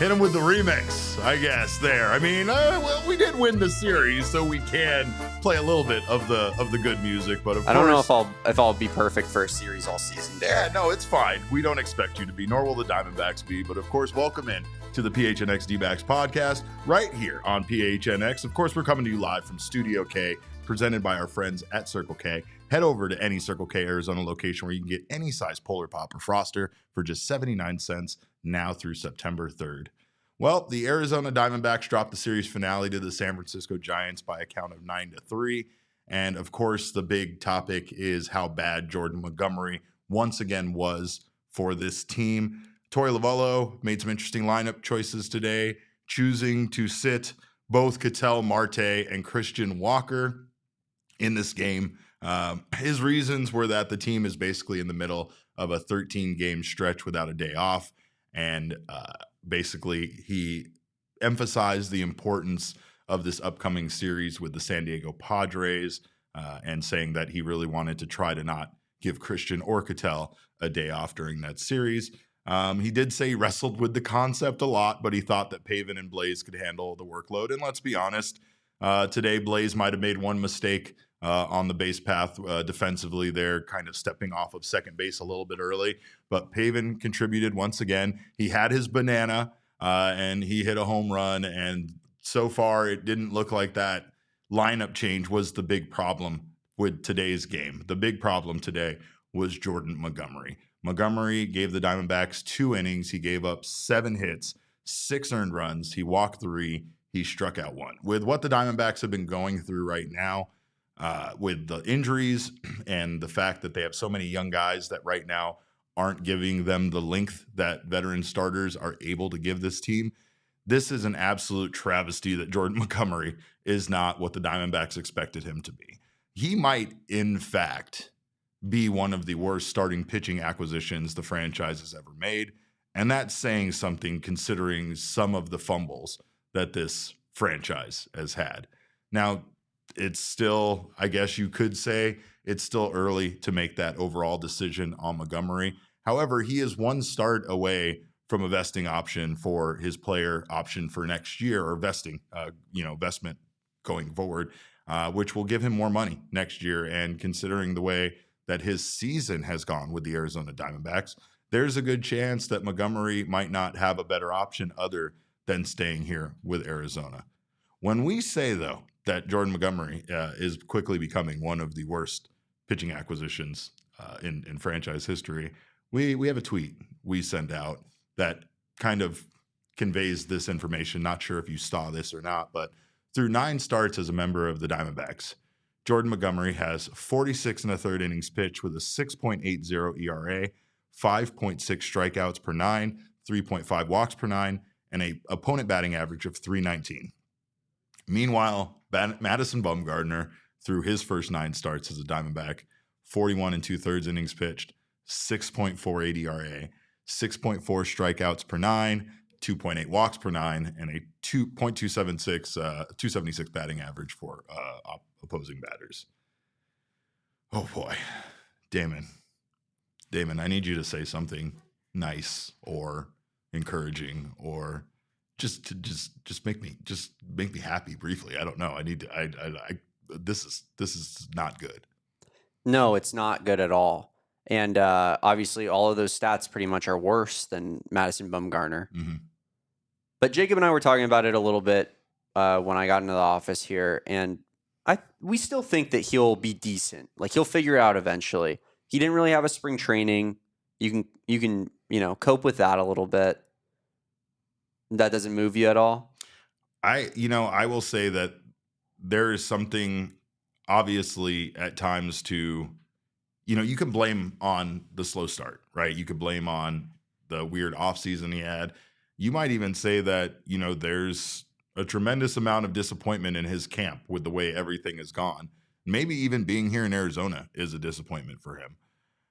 Hit him with the remix, I guess. There. I mean, well, we did win the series, so we can play a little bit of the good music. But I don't know if I'll be perfect for a series all season. Yeah, no, it's fine. We don't expect you to be, nor will the Diamondbacks be. But of course, welcome in to the PHNX D-Backs podcast right here on PHNX. Of course, we're coming to you live from Studio K, presented by our friends at Circle K. Head over to any Circle K Arizona location where you can get any size Polar Pop or Froster for just 79 cents now through September 3rd. Well, the Arizona Diamondbacks dropped the series finale to the San Francisco Giants by a count of 9-3. And of course, the big topic is how bad Jordan Montgomery once again was for this team. Torey Lovullo made some interesting lineup choices today, choosing to sit both Ketel Marte and Christian Walker in this game. His reasons were that the team is basically in the middle of a 13-game stretch without a day off. And basically, he emphasized the importance of this upcoming series with the San Diego Padres and saying that he really wanted to try to not give Christian or Ketel a day off during that series. He did say he wrestled with the concept a lot, but he thought that Pavin and Blaze could handle the workload. And let's be honest, today Blaze might have made one mistake on the base path defensively there, kind of stepping off of second base a little bit early. But Pavin contributed once again. He had his banana and he hit a home run. And so far, it didn't look like that lineup change was the big problem with today's game. The big problem today was Jordan Montgomery. Montgomery gave the Diamondbacks 2 innings. He gave up 7 hits, 6 earned runs. He walked 3. He struck out 1. With what the Diamondbacks have been going through right now, with the injuries and the fact that they have so many young guys that right now aren't giving them the length that veteran starters are able to give this team, this is an absolute travesty that Jordan Montgomery is not what the Diamondbacks expected him to be. He might, in fact, be one of the worst starting pitching acquisitions the franchise has ever made. And that's saying something considering some of the fumbles that this franchise has had. Now, it's still, I guess you could say, it's still early to make that overall decision on Montgomery. However, he is 1 start away from a vesting option for his player option for next year, or vesting, investment going forward, which will give him more money next year. And considering the way that his season has gone with the Arizona Diamondbacks, there's a good chance that Montgomery might not have a better option other than staying here with Arizona. When we say, though, that Jordan Montgomery is quickly becoming one of the worst pitching acquisitions in franchise history, we have a tweet we send out that kind of conveys this information. Not sure if you saw this or not, but through 9 starts as a member of the Diamondbacks, Jordan Montgomery has 46 1/3 innings pitched with a 6.80 ERA, 5.6 strikeouts per 9, 3.5 walks per 9, and a opponent batting average of .319. Meanwhile, Madison Bumgarner, through his first 9 starts as a Diamondback, 41 2/3 innings pitched, 6.48 ERA, 6.4 strikeouts per 9, 2.8 walks per 9, and a 276 batting average for opposing batters. Oh boy, Damon, I need you to say something nice or encouraging or just make me happy briefly. I don't know. I need to. This is not good. No, it's not good at all. And obviously, all of those stats pretty much are worse than Madison Bumgarner. Mm-hmm. But Jacob and I were talking about it a little bit when I got into the office here, and we still think that he'll be decent. Like, he'll figure it out eventually. He didn't really have a spring training. You can cope with that a little bit. That doesn't move you at all? I will say that there is something obviously at times to, you can blame on the slow start, right? You could blame on the weird offseason he had. You might even say that, there's a tremendous amount of disappointment in his camp with the way everything has gone. Maybe even being here in Arizona is a disappointment for him.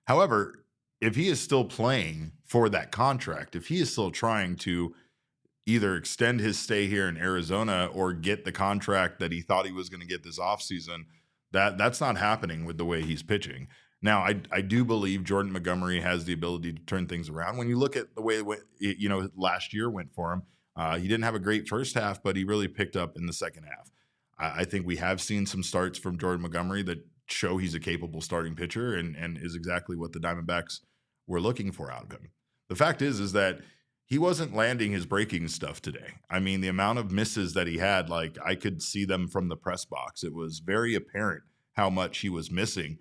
However, if he is still playing for that contract, if he is still trying to either extend his stay here in Arizona or get the contract that he thought he was going to get this offseason, that's not happening with the way he's pitching. Now, I do believe Jordan Montgomery has the ability to turn things around. When you look at the way last year went for him, he didn't have a great first half, but he really picked up in the second half. I think we have seen some starts from Jordan Montgomery that show he's a capable starting pitcher and is exactly what the Diamondbacks were looking for out of him. The fact is that he wasn't landing his breaking stuff today. I mean, the amount of misses that he had, like I could see them from the press box. It was very apparent how much he was missing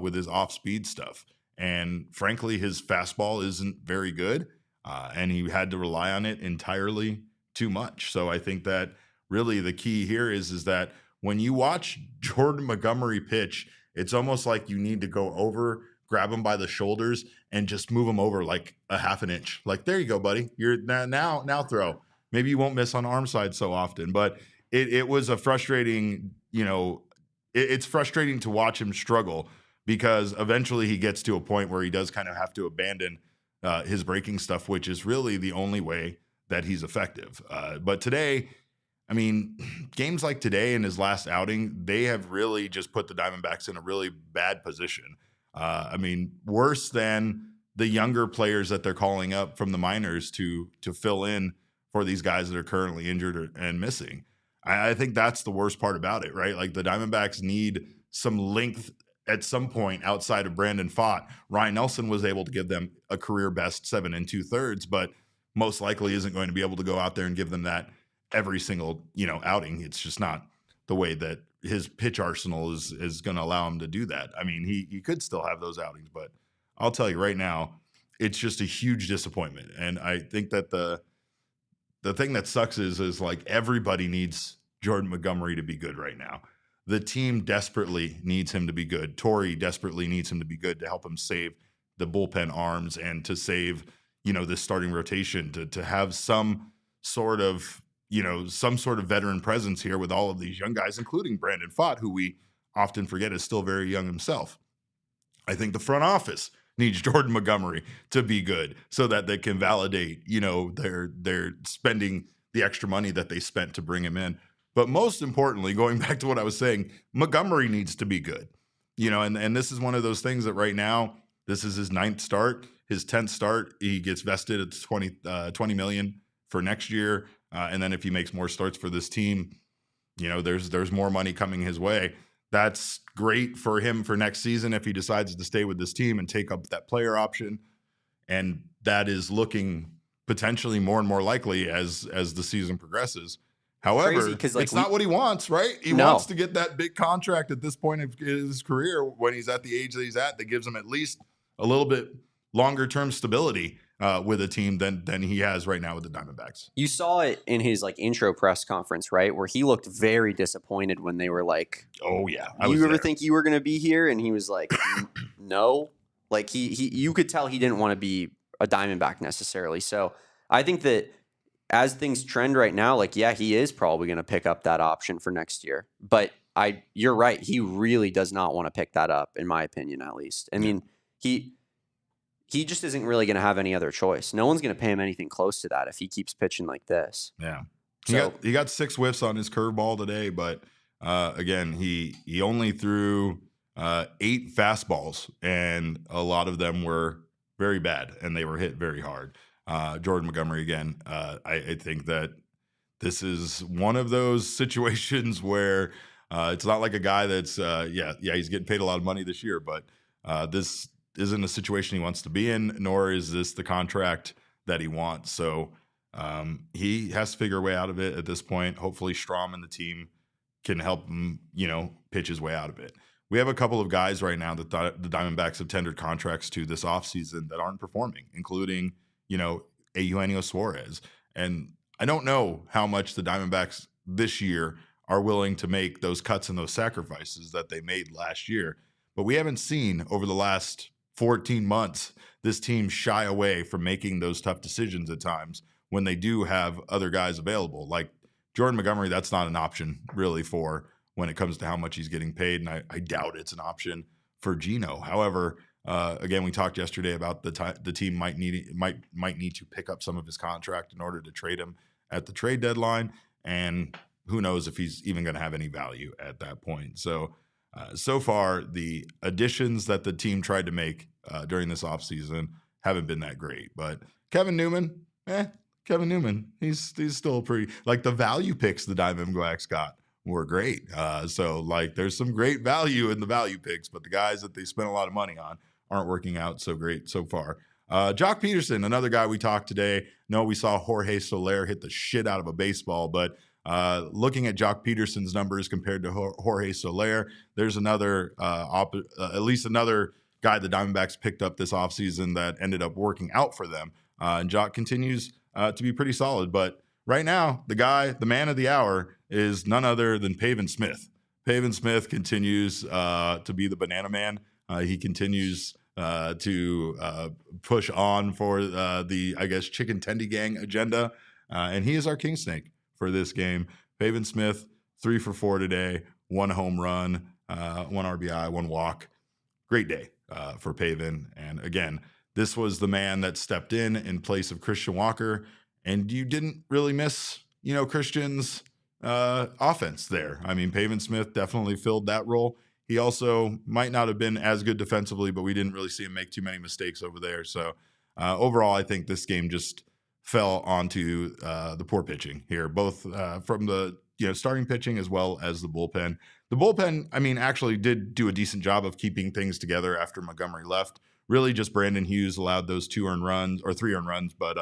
with his off-speed stuff. And frankly, his fastball isn't very good, and he had to rely on it entirely too much. So I think that really the key here is that when you watch Jordan Montgomery pitch, it's almost like you need to go over, grab him by the shoulders, and just move him over like a half an inch. Like, there you go, buddy. You're now throw. Maybe you won't miss on arm side so often, but it was a frustrating, it's frustrating to watch him struggle because eventually he gets to a point where he does kind of have to abandon his breaking stuff, which is really the only way that he's effective. But today, I mean, games like today in his last outing, they have really just put the Diamondbacks in a really bad position. I mean, worse than the younger players that they're calling up from the minors to fill in for these guys that are currently injured and missing. I think that's the worst part about it, right? Like the Diamondbacks need some length at some point outside of Brandon Pfaadt. Ryan Nelson was able to give them a career best 7 2/3, but most likely isn't going to be able to go out there and give them that every single, outing. It's just not the way that his pitch arsenal is going to allow him to do that. I mean, he could still have those outings, but I'll tell you right now, it's just a huge disappointment. And I think that the thing that sucks is like everybody needs Jordan Montgomery to be good right now. The team desperately needs him to be good. Torey desperately needs him to be good to help him save the bullpen arms and to save, this starting rotation, to have some sort of veteran presence here with all of these young guys, including Brandon Pfaadt, who we often forget is still very young himself. I think the front office needs Jordan Montgomery to be good so that they can validate, they're spending the extra money that they spent to bring him in. But most importantly, going back to what I was saying, Montgomery needs to be good, and this is one of those things that right now, this is his 9th start, his 10th start. He gets vested at $20 million for next year. And then if he makes more starts for this team, there's more money coming his way. That's great for him for next season if he decides to stay with this team and take up that player option. And that is looking potentially more and more likely as the season progresses. However, it's not what he wants, right? He wants to get that big contract at this point of his career when he's at the age that he's at that gives him at least a little bit longer term stability with a team than he has right now with the Diamondbacks. You saw it in his intro press conference, right? Where he looked very disappointed when they were like, "Oh yeah, you ever think you were going to be here?" And he was like, "No." Like you could tell he didn't want to be a Diamondback necessarily. So I think that as things trend right now, he is probably going to pick up that option for next year. But you're right. He really does not want to pick that up, in my opinion, at least. I mean, he just isn't really going to have any other choice. No one's going to pay him anything close to that if he keeps pitching like this. Yeah. He got 6 whiffs on his curveball today, but again, he only threw 8 fastballs, and a lot of them were very bad, and they were hit very hard. Jordan Montgomery, again, I think that this is one of those situations where it's not like a guy that's, he's getting paid a lot of money this year, but this isn't a situation he wants to be in, nor is this the contract that he wants. So he has to figure a way out of it at this point. Hopefully Strom and the team can help him, pitch his way out of it. We have a couple of guys right now that the Diamondbacks have tendered contracts to this offseason that aren't performing, including, Eugenio Suarez. And I don't know how much the Diamondbacks this year are willing to make those cuts and those sacrifices that they made last year. But we haven't seen over the last 14 months this team shy away from making those tough decisions at times when they do have other guys available. Like Jordan Montgomery, that's not an option really for when it comes to how much he's getting paid, and I doubt it's an option for Geno. However, again, we talked yesterday about the team might need to pick up some of his contract in order to trade him at the trade deadline, and who knows if he's even going to have any value at that point. So far, the additions that the team tried to make during this offseason haven't been that great. But Kevin Newman, he's still pretty, like, the value picks the Diamondbacks got were great. So like there's some great value in the value picks, but the guys that they spent a lot of money on aren't working out so great so far. Jock Peterson, another guy we talked today. No, we saw Jorge Soler hit the shit out of a baseball, but looking at Jock Peterson's numbers compared to Jorge Soler, there's another, at least another guy the Diamondbacks picked up this offseason that ended up working out for them. And Jock continues to be pretty solid, but right now, the man of the hour is none other than Pavin Smith. Pavin Smith continues to be the banana man. He continues to push on for the, I guess, Chicken Tendy Gang agenda. And he is our king snake for this game. Pavin Smith, 3 for 4 today, 1 home run, 1 RBI, 1 walk. Great day for Pavin. And again, this was the man that stepped in place of Christian Walker. And you didn't really miss, Christian's offense there. I mean, Pavin Smith definitely filled that role. He also might not have been as good defensively, but we didn't really see him make too many mistakes over there. So overall, I think this game just fell onto the poor pitching here, both from the starting pitching as well as the bullpen. The bullpen, I mean, actually did do a decent job of keeping things together after Montgomery left. Really, just Brandon Hughes allowed those 3 earned runs, but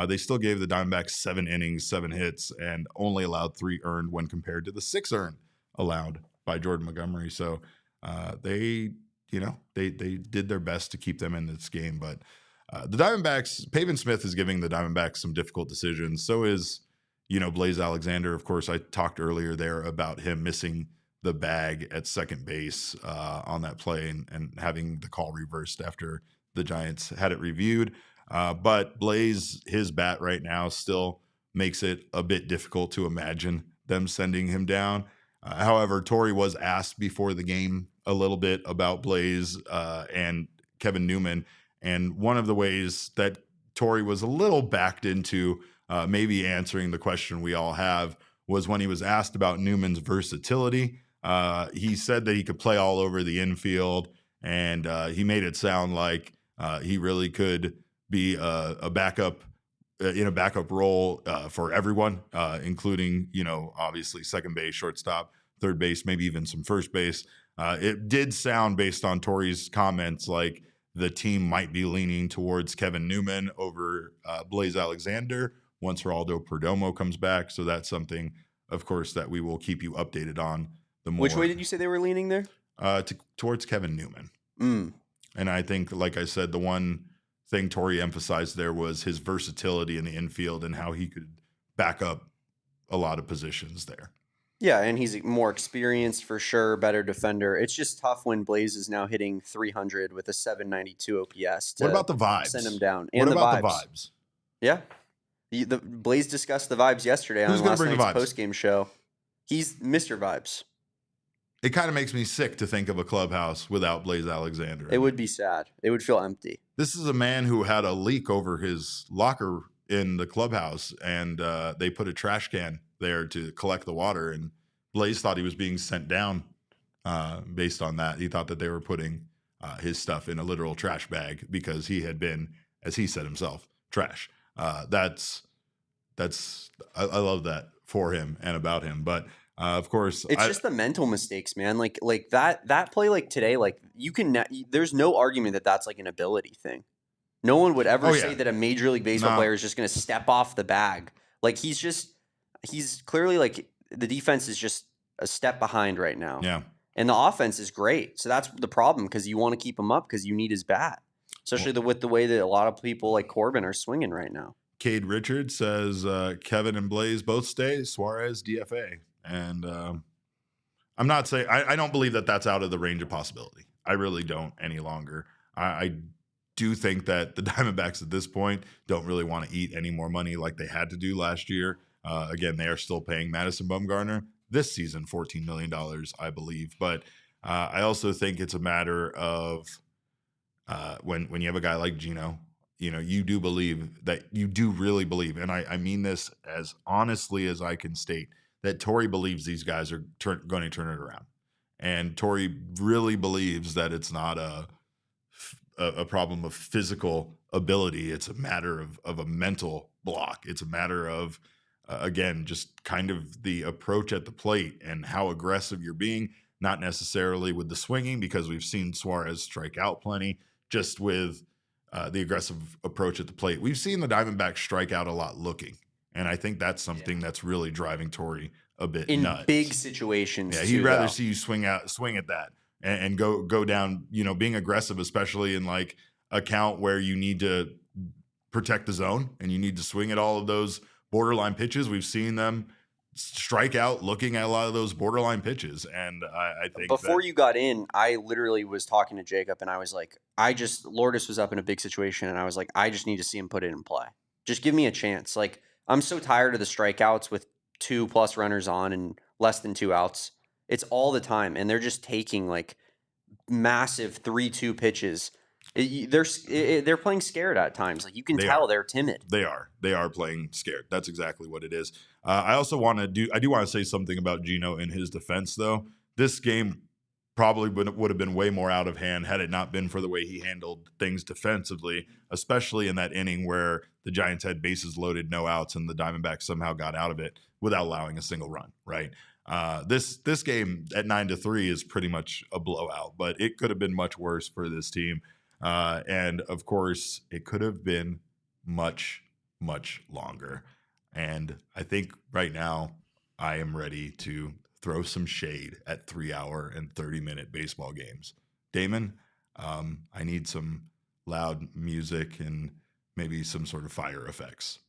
they still gave the Diamondbacks 7 innings, 7 hits, and only allowed 3 earned when compared to the 6 earned allowed by Jordan Montgomery. So they did their best to keep them in this game. But the Diamondbacks, Pavin Smith is giving the Diamondbacks some difficult decisions. So is, Blaze Alexander. Of course, I talked earlier there about him missing the bag at second base on that play and having the call reversed after the Giants had it reviewed. But Blaze, his bat right now still makes it a bit difficult to imagine them sending him down. However, Torey was asked before the game a little bit about Blaze and Kevin Newman. And one of the ways that Torey was a little backed into maybe answering the question we all have was when he was asked about Newman's versatility. He said that he could play all over the infield, and he made it sound like he really could be a backup in a backup role for everyone, including, obviously second base, shortstop, third base, maybe even some first base. It did sound, based on Torey's comments, like the team might be leaning towards Kevin Newman over Blaze Alexander once Geraldo Perdomo comes back. So that's something, of course, that we will keep you updated on. Which way did you say they were leaning there? Towards Kevin Newman. And I think, like I said, the one thing Torey emphasized there was his versatility in the infield and how he could back up a lot of positions there. Yeah, and he's more experienced for sure, better defender. It's just tough when Blaze is now hitting 300 with a 792 OPS. What about the vibes? Send him down. And what about the vibes? Yeah. The Blaze discussed the vibes yesterday on last night's postgame show. He's Mr. Vibes. It kind of makes me sick to think of a clubhouse without Blaze Alexander. It would be sad. It would feel empty. This is a man who had a leak over his locker in the clubhouse, and they put a trash can there to collect the water, and Blaze thought he was being sent down based on that. He thought that they were putting his stuff in a literal trash bag because he had been, as he said himself, trash. I love that for him and about him, but of course, it's just the mental mistakes, man. Like that play, like today, like there's no argument that that's like an ability thing. No one would ever say that a Major League Baseball player is just going to step off the bag. Like he's clearly, like, the defense is just a step behind right now. Yeah. And the offense is great. So that's the problem, because you want to keep him up because you need his bat, especially with the way that a lot of people like Corbin are swinging right now. Cade Richards says Kevin and Blaze both stay. Suarez DFA. And I'm not saying I don't believe that that's out of the range of possibility. I really don't any longer. I do think that the Diamondbacks at this point don't really want to eat any more money like they had to do last year. Again, they are still paying Madison Bumgarner this season $14 million, I believe. But I also think it's a matter of when you have a guy like Gino, you do believe that you do really believe, and I mean this as honestly as I can state, that Torey believes these guys are going to turn it around. And Torey really believes that it's not a problem of physical ability. It's a matter of a mental block. It's a matter of, again, just kind of the approach at the plate and how aggressive you're being, not necessarily with the swinging, because we've seen Suarez strike out plenty, just with the aggressive approach at the plate. We've seen the Diamondbacks strike out a lot looking. And I think that's something that's really driving Torey a bit nuts. In big situations, yeah, he'd rather see you swing at that and go down, being aggressive, especially in like a count where you need to protect the zone and you need to swing at all of those borderline pitches. We've seen them strike out looking at a lot of those borderline pitches. And I think before you got in, I literally was talking to Jacob and I was like, Lourdes was up in a big situation and I was like, I just need to see him put it in play. Just give me a chance. Like, I'm so tired of the strikeouts with 2+ runners on and less than 2 outs. It's all the time. And they're just taking like massive 3-2 pitches. They're playing scared at times. Like, you can tell they're timid. They are playing scared. That's exactly what it is. I also want to say something about Gino in his defense, though. This game probably would have been way more out of hand had it not been for the way he handled things defensively, especially in that inning where the Giants had bases loaded, no outs, and the Diamondbacks somehow got out of it without allowing a single run, right? This game at 9-3 is pretty much a blowout, but it could have been much worse for this team. And of course, it could have been much, much longer. And I think right now I am ready to throw some shade at 3-hour and 30-minute baseball games. Damon, I need some loud music and maybe some sort of fire effects.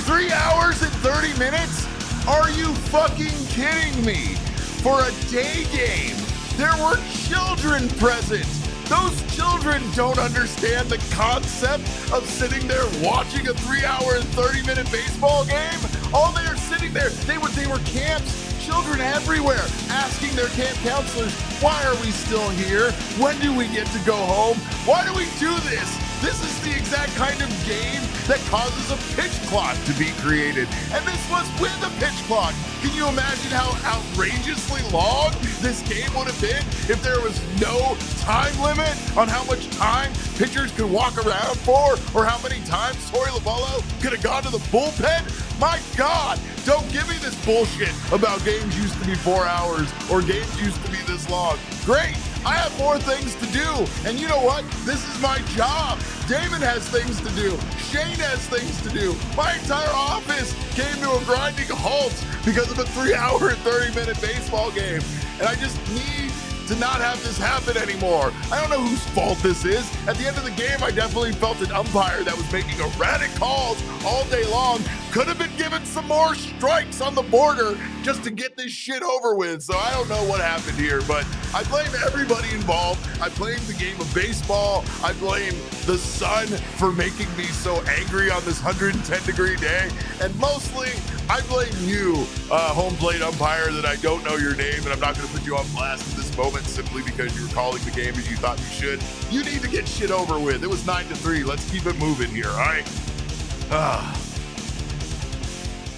3 hours and 30 minutes? Are you fucking kidding me? For a day game, there were children present. Those children don't understand the concept of sitting there watching a 3-hour and 30-minute baseball game. All they are sitting there, they were camps, children everywhere, asking their camp counselors, why are we still here? When do we get to go home? Why do we do this? This is the exact kind of game that causes a pitch clock to be created. And this was with a pitch clock. Can you imagine how outrageously long this game would have been if there was no time limit on how much time pitchers could walk around for, or how many times Torey Lovullo could have gone to the bullpen? My God, don't give me this bullshit about games used to be 4 hours or games used to be this long. Great. I have more things to do. And you know what? This is my job. Damon has things to do. Shane has things to do. My entire office came to a grinding halt because of a 3-hour and 30-minute baseball game. And I just need to not have this happen anymore. I don't know whose fault this is. At the end of the game, I definitely felt an umpire that was making erratic calls all day long. Could have been given some more strikes on the border just to get this shit over with. So I don't know what happened here, but I blame everybody involved. I blame the game of baseball. I blame the sun for making me so angry on this 110-degree day. And mostly, I blame you, home plate umpire, that I don't know your name, and I'm not going to put you on blast at this moment simply because you were calling the game as you thought you should. You need to get shit over with. It was 9-3. Let's keep it moving here, all right?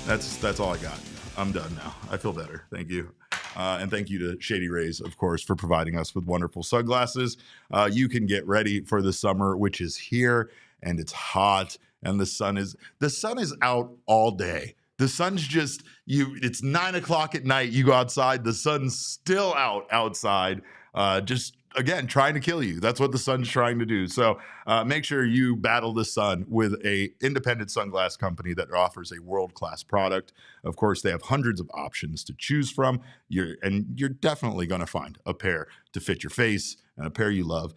That's all I got. I'm done now. I feel better. Thank you. And thank you to Shady Rays, of course, for providing us with wonderful sunglasses. You can get ready for the summer, which is here, and it's hot, and the sun is out all day. The sun's just, it's 9 o'clock at night. You go outside, the sun's still outside, just again, trying to kill you. That's what the sun's trying to do. So make sure you battle the sun with a independent sunglass company that offers a world-class product. Of course, they have hundreds of options to choose from. You're definitely going to find a pair to fit your face and a pair you love.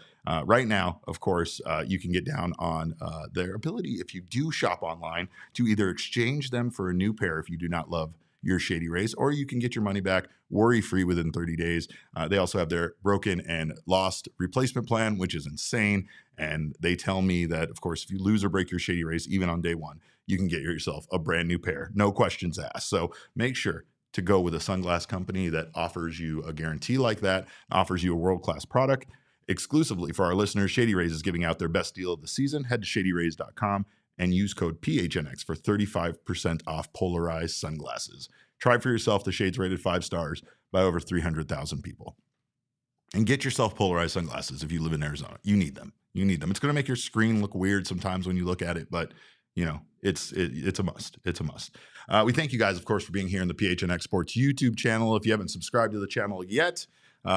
Right now, of course, you can get down on their ability, if you do shop online, to either exchange them for a new pair if you do not love your Shady Rays, or you can get your money back worry-free within 30 days. They also have their broken and lost replacement plan, which is insane. And they tell me that, of course, if you lose or break your Shady Rays, even on day one, you can get yourself a brand new pair. No questions asked. So make sure to go with a sunglass company that offers you a guarantee like that, offers you a world-class product. Exclusively for our listeners, Shady Rays is giving out their best deal of the season. Head to shadyrays.com and use code PHNX for 35% off polarized sunglasses. Try for yourself the shades rated 5 stars by over 300,000 people. And get yourself polarized sunglasses if you live in Arizona. You need them. You need them. It's going to make your screen look weird sometimes when you look at it, but you know, it's a must. It's a must. We thank you guys, of course, for being here in the PHNX Sports YouTube channel. If you haven't subscribed to the channel yet,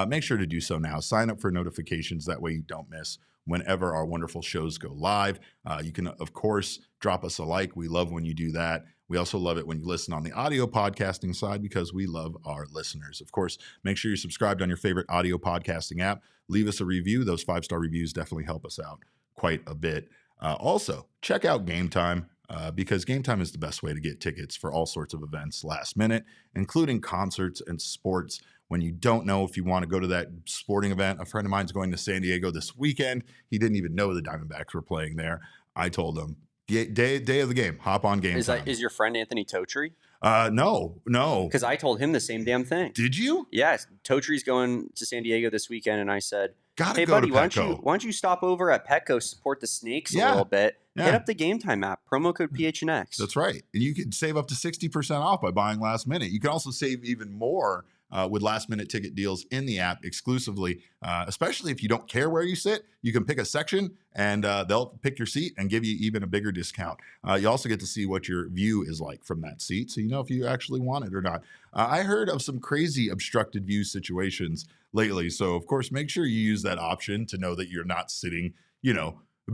make sure to do so now. Sign up for notifications. That way you don't miss whenever our wonderful shows go live. You can, of course, drop us a like. We love when you do that. We also love it when you listen on the audio podcasting side because we love our listeners. Of course, make sure you're subscribed on your favorite audio podcasting app. Leave us a review. Those 5-star reviews definitely help us out quite a bit. Also, check out Game Time because Game Time is the best way to get tickets for all sorts of events last minute, including concerts and sports. When you don't know if you want to go to that sporting event, a friend of mine's going to San Diego this weekend. He didn't even know the Diamondbacks were playing there. I told him, day of the game, hop on Game Time. Is your friend Anthony Totri? No. Because I told him the same damn thing. Did you? Yes. Totri's going to San Diego this weekend, and I said, Gotta hey, go buddy, to why Petco. don't you stop over at Petco, support the Snakes a little bit, hit up the Game Time app, promo code PHNX. That's right. And you can save up to 60% off by buying last minute. You can also save even more with last minute ticket deals in the app exclusively, especially if you don't care where you sit. You can pick a section and they'll pick your seat and give you even a bigger discount. You also get to see what your view is like from that seat, so you know if you actually want it or not. I heard of some crazy obstructed view situations lately, so of course make sure you use that option to know that you're not sitting,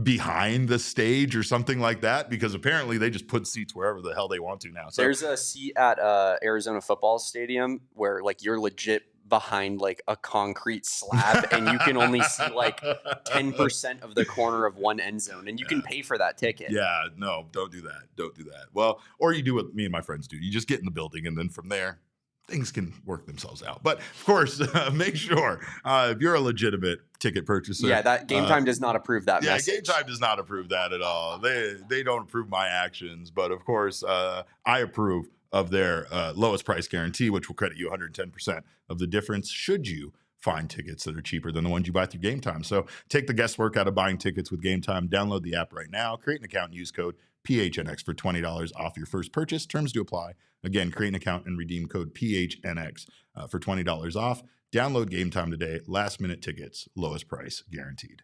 behind the stage or something like that, because apparently they just put seats wherever the hell they want to now. So there's a seat at Arizona football stadium where like you're legit behind like a concrete slab and you can only see like 10% of the corner of one end zone, and you can pay for that ticket. Yeah, no, don't do that. Don't do that. Well, or you do what me and my friends do. You just get in the building and then from there, things can work themselves out. But of course, make sure if you're a legitimate ticket purchaser. Yeah, that Game Time does not approve that message. Game Time does not approve that at all. They don't approve my actions. But of course, I approve of their lowest price guarantee, which will credit you 110% of the difference should you find tickets that are cheaper than the ones you buy through Game Time. So take the guesswork out of buying tickets with Game Time. Download the app right now. Create an account and use code PHNX for $20 off your first purchase. Terms do apply. Again, create an account and redeem code PHNX for $20 off. Download Game Time today. Last minute tickets, lowest price guaranteed.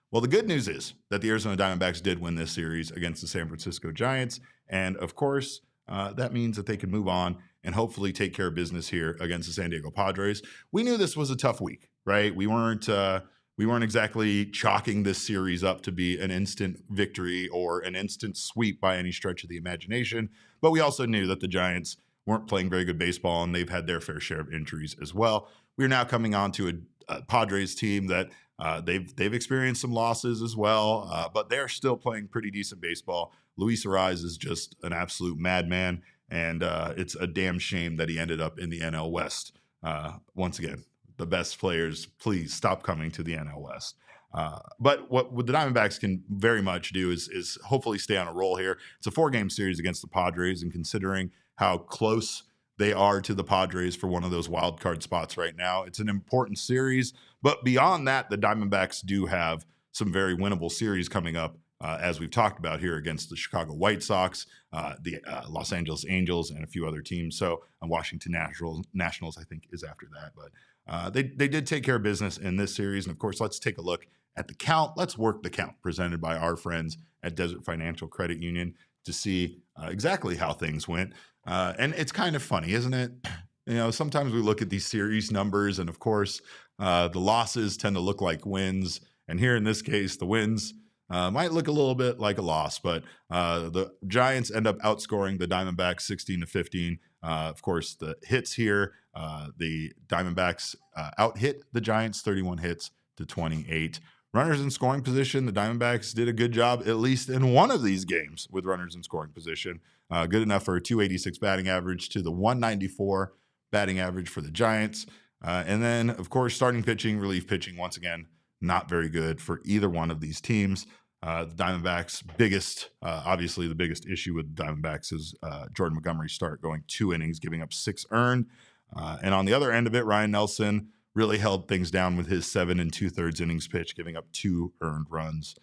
Well, the good news is that the Arizona Diamondbacks did win this series against the San Francisco Giants. And of course, that means that they can move on and hopefully take care of business here against the San Diego Padres. We knew this was a tough week, right? We weren't exactly chalking this series up to be an instant victory or an instant sweep by any stretch of the imagination. But we also knew that the Giants weren't playing very good baseball, and they've had their fair share of injuries as well. We're now coming on to a Padres team that they've experienced some losses as well, but they're still playing pretty decent baseball. Luis Ariz is just an absolute madman, and it's a damn shame that he ended up in the NL West. Once again, the best players, please stop coming to the NL West. But what the Diamondbacks can very much do is hopefully stay on a roll here. It's a 4-game series against the Padres, and considering how close they are to the Padres for one of those wild card spots right now, it's an important series. But beyond that, the Diamondbacks do have some very winnable series coming up, as we've talked about here, against the Chicago White Sox, the Los Angeles Angels, and a few other teams. So Washington Nationals, I think, is after that. But they did take care of business in this series. And of course, let's take a look at the count. Let's work the count presented by our friends at Desert Financial Credit Union to see exactly how things went. And it's kind of funny, isn't it? Sometimes we look at these series numbers, and of course, The losses tend to look like wins. And here in this case, the wins might look a little bit like a loss, but the Giants end up outscoring the Diamondbacks 16-15. Of course, the hits here, the Diamondbacks out-hit the Giants 31 hits to 28. Runners in scoring position, the Diamondbacks did a good job, at least in one of these games with runners in scoring position. Good enough for a 286 batting average to the 194 batting average for the Giants. And then, of course, starting pitching, relief pitching, once again, not very good for either one of these teams. The Diamondbacks' obviously the biggest issue with the Diamondbacks is Jordan Montgomery start going 2 innings, giving up 6 earned. And on the other end of it, Ryan Nelson really held things down with his 7 2/3 innings pitch, giving up 2 earned runs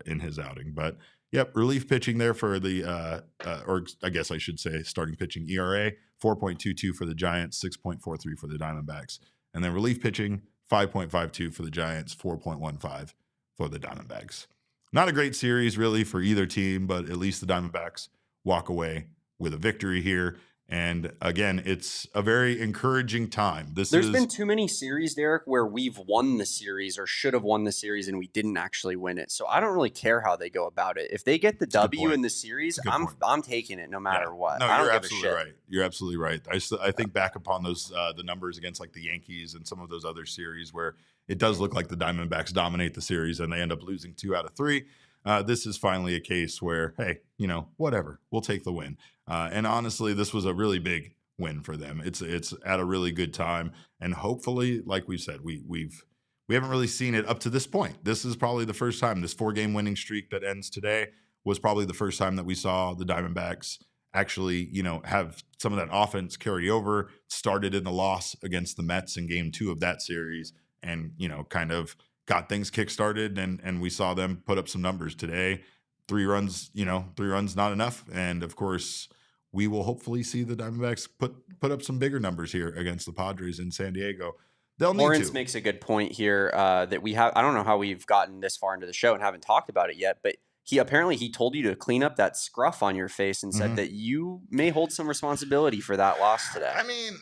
in his outing. But yep, relief pitching there for the, or I guess I should say starting pitching ERA, 4.22 for the Giants, 6.43 for the Diamondbacks. And then relief pitching, 5.52 for the Giants, 4.15 for the Diamondbacks. Not a great series really for either team, but at least the Diamondbacks walk away with a victory here. And again, it's a very encouraging time. There's been too many series, Derek, where we've won the series or should have won the series and we didn't actually win it. So I don't really care how they go about it. If they get the W in the series, I'm taking it no matter what. No, I don't you're give absolutely a shit. right. You're absolutely right. I think back upon those the numbers against like the Yankees and some of those other series where it does look like the Diamondbacks dominate the series and they end up losing 2 out of 3. This is finally a case where, hey, whatever, we'll take the win. And honestly, this was a really big win for them. It's at a really good time, and hopefully, like we said, we haven't really seen it up to this point. This is probably the first time. This 4-game winning streak that ends today was probably the first time that we saw the Diamondbacks actually, have some of that offense carry over. Started in the loss against the Mets in Game 2 of that series, and kind of got things kickstarted, and we saw them put up some numbers today. 3 runs, 3 runs not enough, and of course, we will hopefully see the Diamondbacks put up some bigger numbers here against the Padres in San Diego. They'll need Lawrence to. makes a good point here that we have. I don't know how we've gotten this far into the show and haven't talked about it yet, but he told you to clean up that scruff on your face and said that you may hold some responsibility for that loss today. I mean,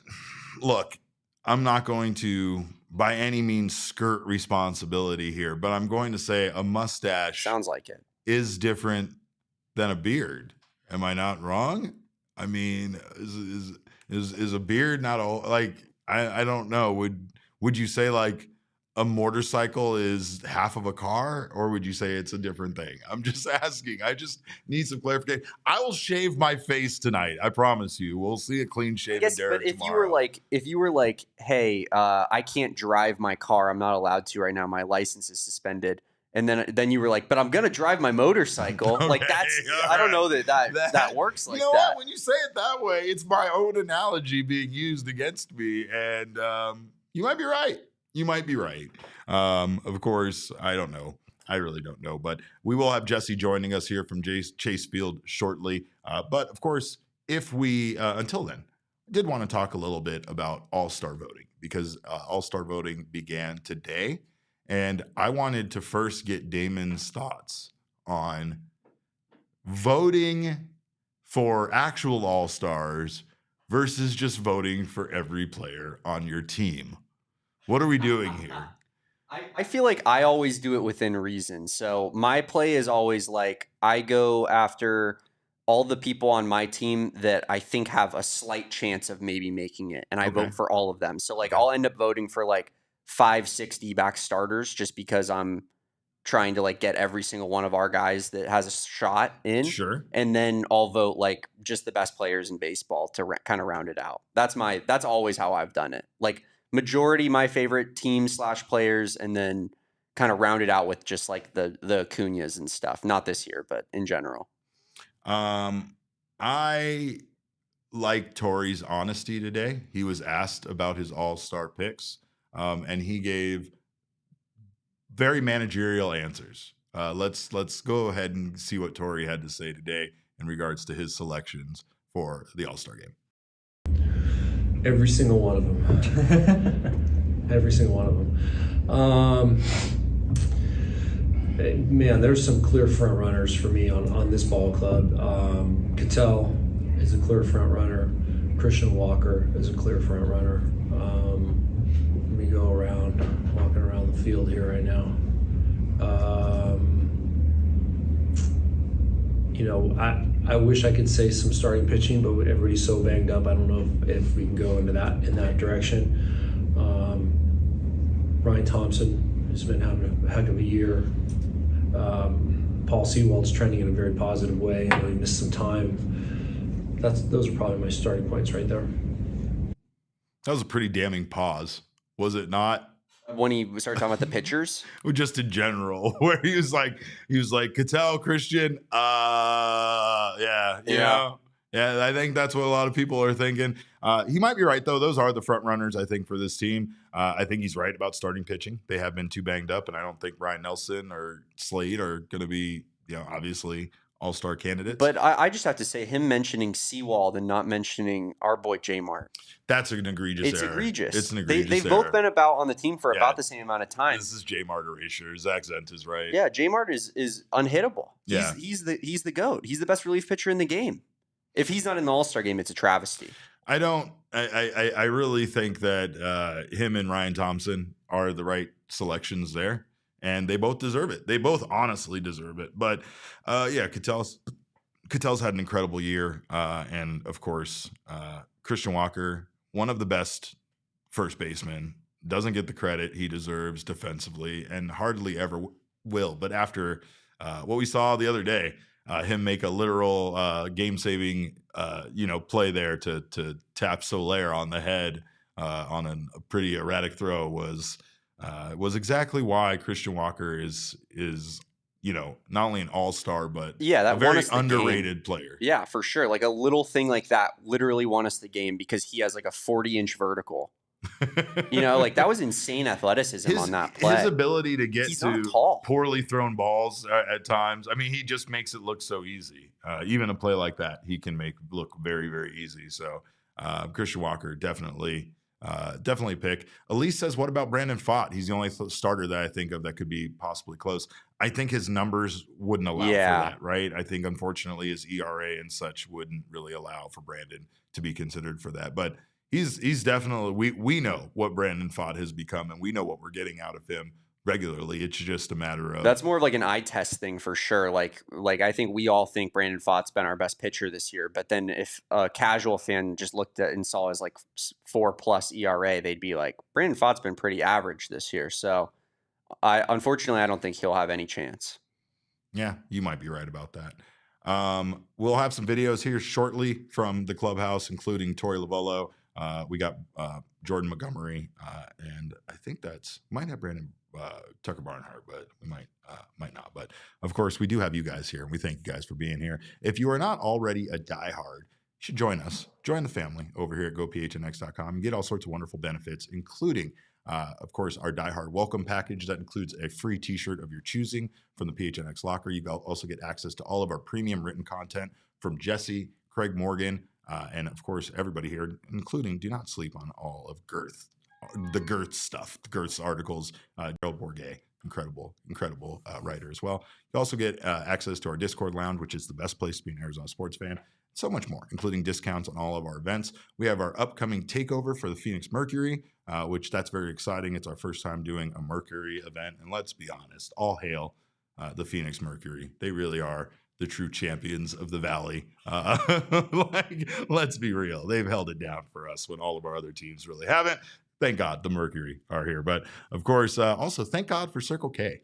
look, I'm not going to by any means skirt responsibility here, but I'm going to say a mustache sounds like it is different than a beard. Am I not wrong? I mean, is a beard not all like I don't know. Would you say like a motorcycle is half of a car, or would you say it's a different thing? I'm just asking. I just need some clarification. I will shave my face tonight. I promise you. We'll see a clean shaven Derek but if tomorrow. you were like, hey, I can't drive my car. I'm not allowed to right now. My license is suspended. And then you were like, but I'm gonna drive my motorcycle. Okay, like that's I don't know that works like that. What? When you say it that way, it's my own analogy being used against me, and you might be right. You might be right. Of course, I don't know. I really don't know. But we will have Jesse joining us here from Chase Field shortly. But of course, if we until then, I did want to talk a little bit about All-Star voting because All-Star voting began today. And I wanted to first get Damon's thoughts on voting for actual All-Stars versus just voting for every player on your team. What are we doing here? I feel like I always do it within reason. So my play is always like I go after all the people on my team that I think have a slight chance of maybe making it. And I vote for all of them. So like I'll end up voting for like 5-6 D-back starters just because I'm trying to like get every single one of our guys that has a shot in. Sure. And then I'll vote like just the best players in baseball to kind of round it out. That's always how I've done it. Like majority my favorite team / players, and then kind of round it out with just like the Acuñas and stuff. Not this year, but in general. I like Torey's honesty today. He was asked about his all-star picks, and he gave very managerial answers. Let's go ahead and see what Torey had to say today in regards to his selections for the All-Star game. Every single one of them. Every single one of them. Man, there's some clear front runners for me on this ball club. Cattell is a clear front runner. Christian Walker is a clear front runner. Let me go go around, walking around the field here right now. I wish I could say some starting pitching, but everybody's so banged up. I don't know if we can go in that direction. Ryan Thompson has been having a heck of a year. Paul Sewald's trending in a very positive way. I know he missed some time. Those are probably my starting points right there. That was a pretty damning pause, was it not? When he started talking about the pitchers? Well, just in general, where he was like, Cattell, Christian, yeah. I think that's what a lot of people are thinking. He might be right, though. Those are the front runners, I think, for this team. I think he's right about starting pitching. They have been too banged up, and I don't think Ryan Nelson or Slade are going to be, obviously all-star candidates. But I just have to say, him mentioning Sewald and not mentioning our boy J-Mart. That's an egregious error. Egregious. It's an egregious They've error. both been on the team for about the same amount of time. This is J-Mart erasure. Zach Zent is right. Yeah, J-Mart is unhittable. He's the GOAT. He's the best relief pitcher in the game. If he's not in the All-Star game, it's a travesty. I really think that him and Ryan Thompson are the right selections there, and they both deserve it. They both honestly deserve it. But Cattell's had an incredible year, and of course, Christian Walker, one of the best first basemen, doesn't get the credit he deserves defensively, and hardly ever will. But after what we saw the other day, him make a literal game-saving, play there to tap Soler on the head on a pretty erratic throw was exactly why Christian Walker is not only an all-star but a very underrated player. Yeah, for sure. Like a little thing like that literally won us the game because he has like a 40-inch vertical. That was insane athleticism on that play. His ability to get to tall. Poorly thrown balls at times. I mean, he just makes it look so easy. Even a play like that, he can make look very, very easy. So Christian Walker definitely pick. Elise says, what about Brandon Pfaadt? He's the only starter that I think of that could be possibly close. I think his numbers wouldn't allow for that, right? I think, unfortunately, his ERA and such wouldn't really allow for Brandon to be considered for that. But he's definitely, we know what Brandon Pfaadt has become, and we know what we're getting out of him regularly. It's just a matter of... That's more of like an eye test thing for sure. Like I think we all think Brandon Pfaadt's been our best pitcher this year, but then if a casual fan just looked at and saw his like 4+ ERA, they'd be like, Brandon Pfaadt's been pretty average this year. So unfortunately, I don't think he'll have any chance. Yeah, you might be right about that. We'll have some videos here shortly from the clubhouse, including Torey Lovullo. We got Jordan Montgomery, and I think might have Brandon Tucker Barnhart, but we might not. But of course, we do have you guys here, and we thank you guys for being here. If you are not already a diehard, you should join us. Join the family over here at GoPHNX.com and get all sorts of wonderful benefits, including, of course, our diehard welcome package that includes a free T-shirt of your choosing from the PHNX locker. You also get access to all of our premium written content from Jesse, Craig Morgan, and of course, everybody here, including, do not sleep on all of the Girth stuff, the Girth's articles. Gerald Bourget, incredible writer as well. You also get access to our Discord lounge, which is the best place to be an Arizona sports fan. So much more, including discounts on all of our events. We have our upcoming takeover for the Phoenix Mercury, which that's very exciting. It's our first time doing a Mercury event. And let's be honest, all hail the Phoenix Mercury. They really are the true champions of the Valley. Let's be real. They've held it down for us when all of our other teams really haven't. Thank God the Mercury are here. But of course, also thank God for Circle K.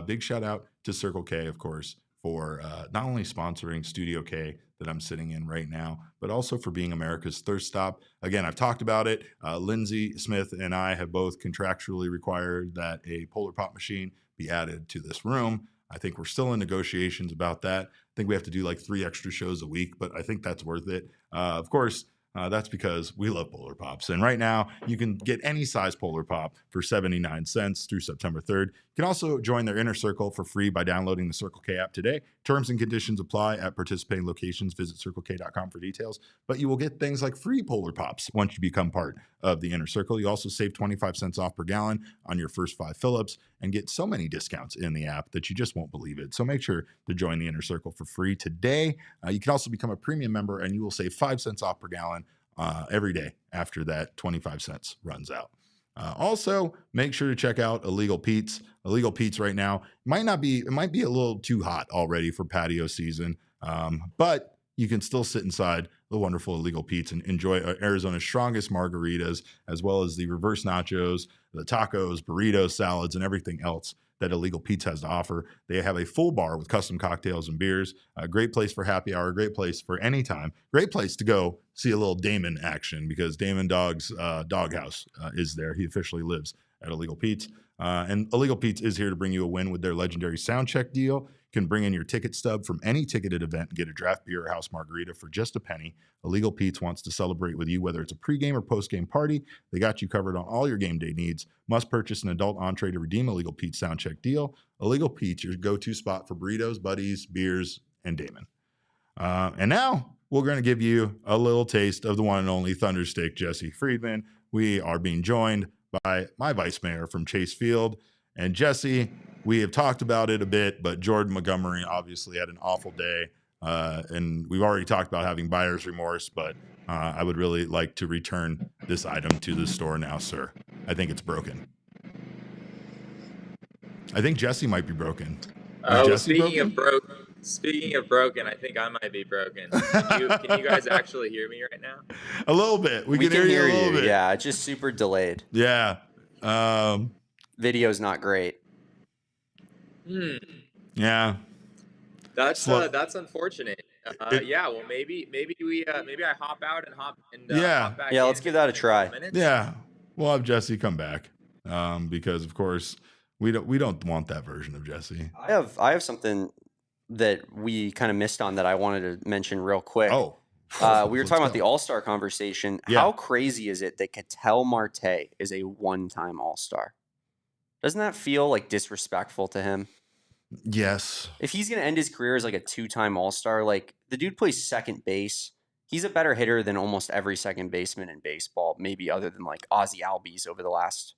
Big shout out to Circle K, of course, for not only sponsoring Studio K that I'm sitting in right now, but also for being America's thirst stop. Again, I've talked about it. Lindsay Smith and I have both contractually required that a Polar Pop machine be added to this room. I think we're still in negotiations about that. I think we have to do like 3 extra shows a week, but I think that's worth it. Of course, that's because we love Polar Pops. And right now, you can get any size Polar Pop for 79 cents through September 3rd. You can also join their Inner Circle for free by downloading the Circle K app today. Terms and conditions apply at participating locations. Visit CircleK.com for details. But you will get things like free Polar Pops once you become part of the Inner Circle. You also save 25 cents off per gallon on your first 5 fill-ups and get so many discounts in the app that you just won't believe it. So make sure to join the Inner Circle for free today. You can also become a premium member and you will save 5 cents off per gallon every day after that 25 cents runs out. Also, make sure to check out Illegal Pete's. Illegal Pete's right now it might be a little too hot already for patio season, but you can still sit inside the wonderful Illegal Pete's and enjoy Arizona's strongest margaritas, as well as the reverse nachos, the tacos, burritos, salads, and everything else that Illegal Pete's has to offer. They have a full bar with custom cocktails and beers. A great place for happy hour, great place for any time, great place to go see a little Damon action, because Damon Dog's doghouse is there. He officially lives at Illegal Pete's. And Illegal Pete's is here to bring you a win with their legendary sound check deal. You can bring in your ticket stub from any ticketed event and get a draft beer or house margarita for just a penny. Illegal Pete's wants to celebrate with you, whether it's a pregame or postgame party. They got you covered on all your game day needs. Must purchase an adult entree to redeem Illegal Pete's sound check deal. Illegal Pete's, your go-to spot for burritos, buddies, beers, and Damon. And now we're going to give you a little taste of the one and only Thunderstick, Jesse Friedman. We are being joined by my vice mayor from Chase Field. And Jesse, we have talked about it a bit, but Jordan Montgomery obviously had an awful day. And we've already talked about having buyer's remorse, but I would really like to return this item to the store now, sir. I think it's broken. I think Jesse might be broken. Speaking of broken, I think I might be broken. Can you guys actually hear me right now? A little bit. We can hear you a little bit. Yeah, it's just super delayed. Yeah. Video's not great. Yeah. That's unfortunate. Yeah. Well, maybe I hop out and hop back. Yeah. Let's give that a try. Yeah. We'll have Jesse come back because, of course, we don't want that version of Jesse. I have something that we kind of missed on that I wanted to mention real quick. We were talking about the All-Star conversation. Yeah. How crazy is it that Ketel Marte is a one-time All-Star? Doesn't that feel like disrespectful to him? Yes. If he's going to end his career as like a two-time All-Star, like the dude plays second base. He's a better hitter than almost every second baseman in baseball, maybe other than like Ozzie Albies over the last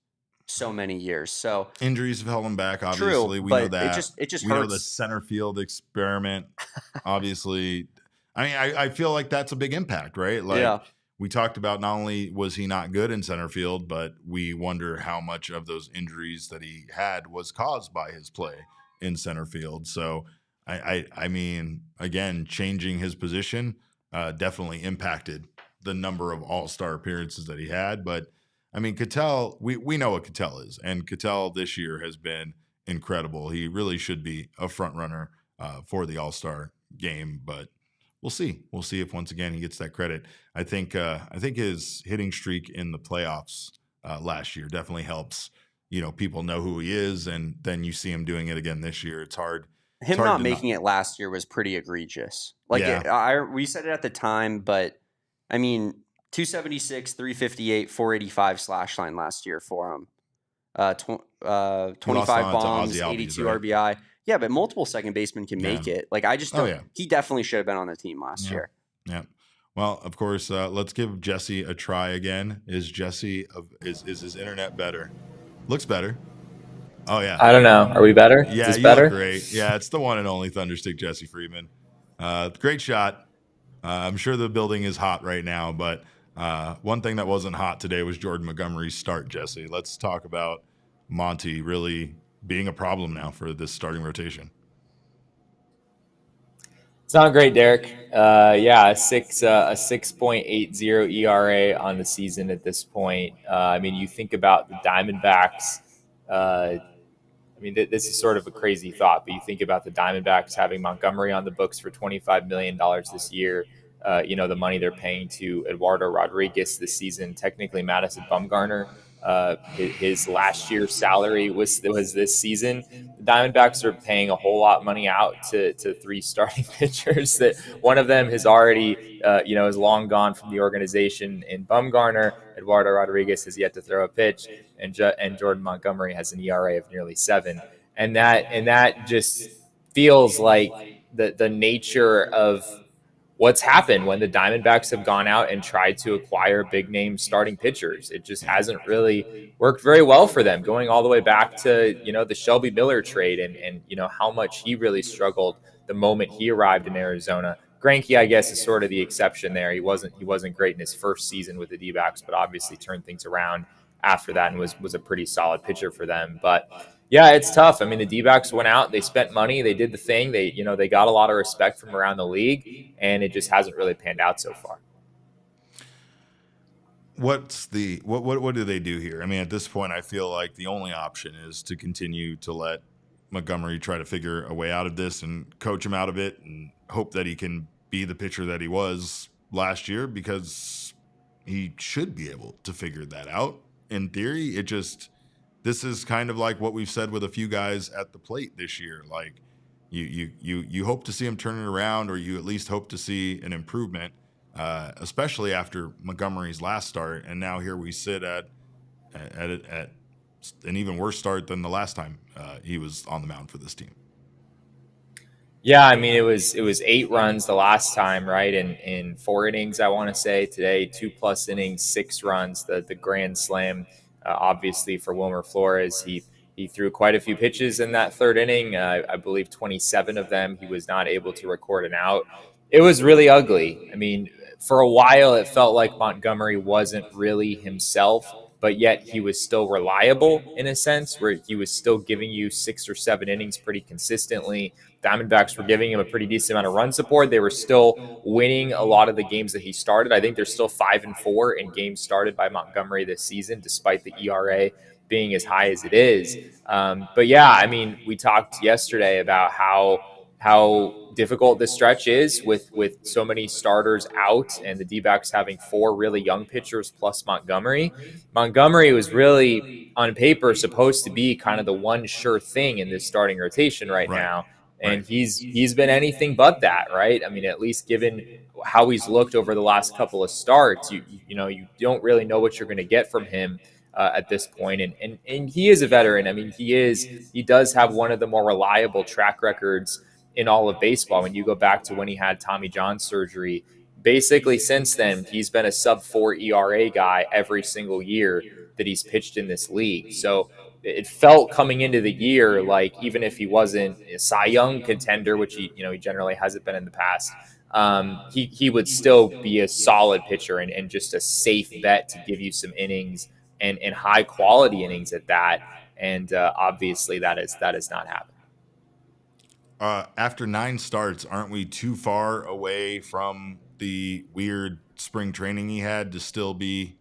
so many years. So injuries have held him back. Obviously, true, we know that. It just we hurts. know the center field experiment. Obviously, I mean, I feel like that's a big impact, right? Like we talked about, not only was he not good in center field, but we wonder how much of those injuries that he had was caused by his play in center field. So I mean, again, changing his position definitely impacted the number of All-Star appearances that he had. But I mean, Ketel, we know what Ketel is, and Ketel this year has been incredible. He really should be a front runner for the All-Star game, but we'll see. We'll see if once again he gets that credit. I think his hitting streak in the playoffs last year definitely helps. You know, people know who he is, and then you see him doing it again this year. It's hard. Him not making it last year was pretty egregious. Like we said it at the time, but I mean, 276, 358, 485 slash line last year for him. 25 bombs, 82 RBI. Yeah, but multiple second basemen can make it. Like I just don't. He definitely should have been on the team last year. Yeah. Well, of course, let's give Jesse a try again. Is his internet better? Looks better. Oh yeah. I don't know. Are we better? Yeah, is this better? Look great. Yeah, it's the one and only Thunderstick Jesse Friedman. Great shot. I'm sure the building is hot right now, but one thing that wasn't hot today was Jordan Montgomery's start, Jesse. Let's talk about Monty really being a problem now for this starting rotation. It's not great, Derek. A 6.80 ERA on the season at this point. I mean, you think about the Diamondbacks. This is sort of a crazy thought, but you think about the Diamondbacks having Montgomery on the books for $25 million this year. The money they're paying to Eduardo Rodriguez this season. Technically, Madison Bumgarner, his last year's salary was this season. The Diamondbacks are paying a whole lot of money out to three starting pitchers that one of them has already, is long gone from the organization in Bumgarner. Eduardo Rodriguez has yet to throw a pitch, and Jordan Montgomery has an ERA of nearly 7. And that just feels like the nature of what's happened when the Diamondbacks have gone out and tried to acquire big name starting pitchers. It just hasn't really worked very well for them, going all the way back to, the Shelby Miller trade and how much he really struggled the moment he arrived in Arizona. Greinke, I guess, is sort of the exception there. He wasn't great in his first season with the D-backs, but obviously turned things around after that and was a pretty solid pitcher for them. But yeah, it's tough. I mean, the D-backs went out, they spent money, they did the thing. They got a lot of respect from around the league, and it just hasn't really panned out so far. What do they do here? I mean, at this point, I feel like the only option is to continue to let Montgomery try to figure a way out of this and coach him out of it and hope that he can be the pitcher that he was last year, because he should be able to figure that out. In theory, this is kind of like what we've said with a few guys at the plate this year. Like you hope to see him turn it around, or you at least hope to see an improvement, especially after Montgomery's last start. And now here we sit at an even worse start than the last time he was on the mound for this team. Yeah, I mean, it was 8 runs the last time, right? In 4 innings, I want to say. Today, 2+ innings, 6 runs. The grand slam, obviously, for Wilmer Flores. He threw quite a few pitches in that 3rd inning. I believe 27 of them he was not able to record an out. It was really ugly. I mean, for a while, it felt like Montgomery wasn't really himself, but yet he was still reliable in a sense, where he was still giving you 6 or 7 innings pretty consistently. Diamondbacks were giving him a pretty decent amount of run support. They were still winning a lot of the games that he started. I think they're still 5-4 in games started by Montgomery this season, despite the ERA being as high as it is. But yeah, I mean, we talked yesterday about how difficult this stretch is with so many starters out, and the D-backs having 4 really young pitchers plus Montgomery. Montgomery was really, on paper, supposed to be kind of the one sure thing in this starting rotation right now. And he's been anything but that, right? I mean, at least given how he's looked over the last couple of starts, you don't really know what you're going to get from him at this point. And he is a veteran. I mean, he does have one of the more reliable track records in all of baseball. When you go back to when he had Tommy John surgery, basically since then, he's been a sub-4 ERA guy every single year that he's pitched in this league. So it felt coming into the year like, even if he wasn't a Cy Young contender, which he generally hasn't been in the past, he would still be a solid pitcher and just a safe bet to give you some innings and high quality innings at that. And obviously that has not happened. After 9 starts, aren't we too far away from the weird spring training he had to still be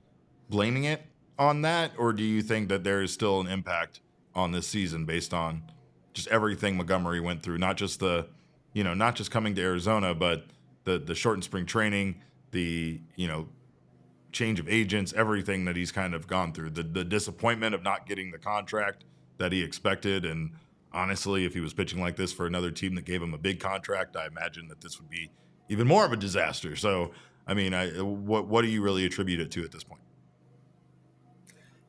blaming it on that? Or do you think that there is still an impact on this season based on just everything Montgomery went through, not just not just coming to Arizona, but the shortened spring training, the change of agents, everything that he's kind of gone through, the disappointment of not getting the contract that he expected. And honestly, if he was pitching like this for another team that gave him a big contract, I imagine that this would be even more of a disaster. So, I mean, what do you really attribute it to at this point?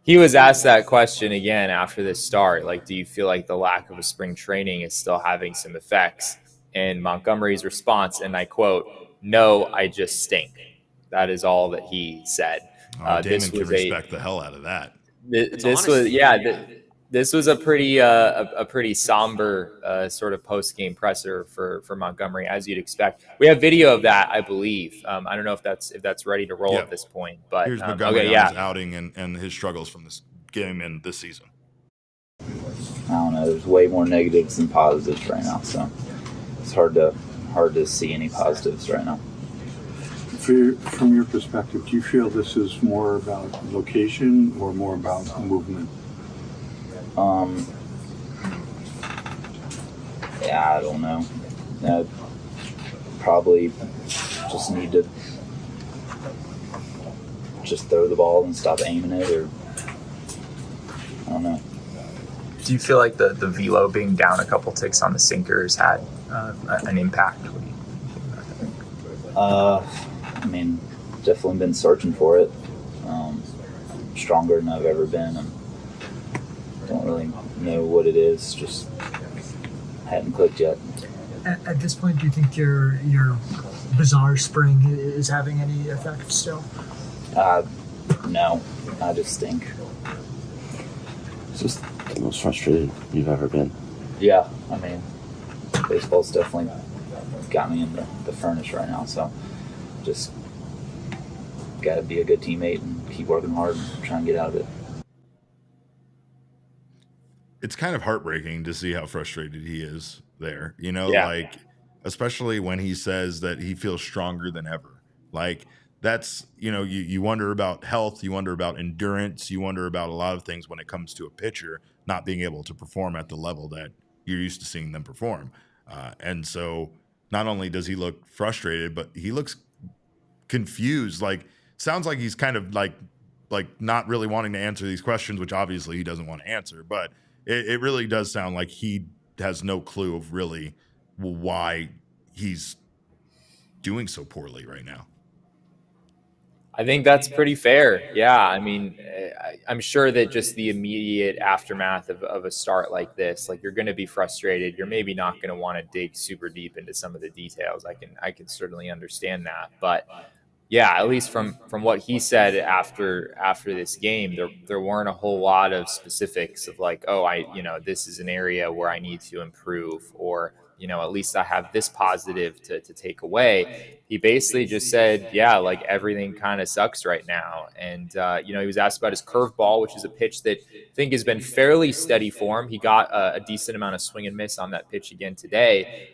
He was asked that question again after this start. Like, do you feel like the lack of a spring training is still having some effects? And Montgomery's response, and I quote, "No, I just stink." That is all that he said. Damon can respect the hell out of that. This was a pretty somber sort of post-game presser for Montgomery, as you'd expect. We have video of that, I believe. I don't know if that's ready to roll at this point. But here's Montgomery on his outing and his struggles from this game and this season. I don't know. There's way more negatives than positives right now, so it's hard to see any positives right now. From your perspective, do you feel this is more about location or more about movement? Yeah, I don't know. Probably just need to just throw the ball and stop aiming it, or I don't know. Do you feel like the velo being down a couple ticks on the sinkers had an impact? I mean, definitely been searching for it. Stronger than I've ever been, and don't really know what it is. Just hadn't clicked yet. At this point, do you think your bizarre spring is having any effect still? No, I just stink. It's just the most frustrated you've ever been. Yeah, I mean, baseball's definitely got me in the furnace right now, so just got to be a good teammate and keep working hard and try and get out of it. it's kind of heartbreaking to see how frustrated he is there, Yeah. like, especially when he says that he feels stronger than ever. Like, that's, you wonder about health, you wonder about endurance, you wonder about a lot of things when it comes to a pitcher not being able to perform at the level that you're used to seeing them perform. And so not only does he look frustrated, but he looks confused. Like, sounds like he's kind of like not really wanting to answer these questions, which obviously he doesn't want to answer, but it really does sound like he has no clue of really why he's doing so poorly right now. I think that's pretty fair. Yeah. I mean, I'm sure that just the immediate aftermath of a start like this, like, you're going to be frustrated. You're maybe not going to want to dig super deep into some of the details. I can certainly understand that. But yeah, at least from what he said after this game, there weren't a whole lot of specifics of like, oh, this is an area where I need to improve, or, at least I have this positive to take away. He basically just said, yeah, like, everything kind of sucks right now. And, he was asked about his curveball, which is a pitch that I think has been fairly steady for him. He got a decent amount of swing and miss on that pitch again today.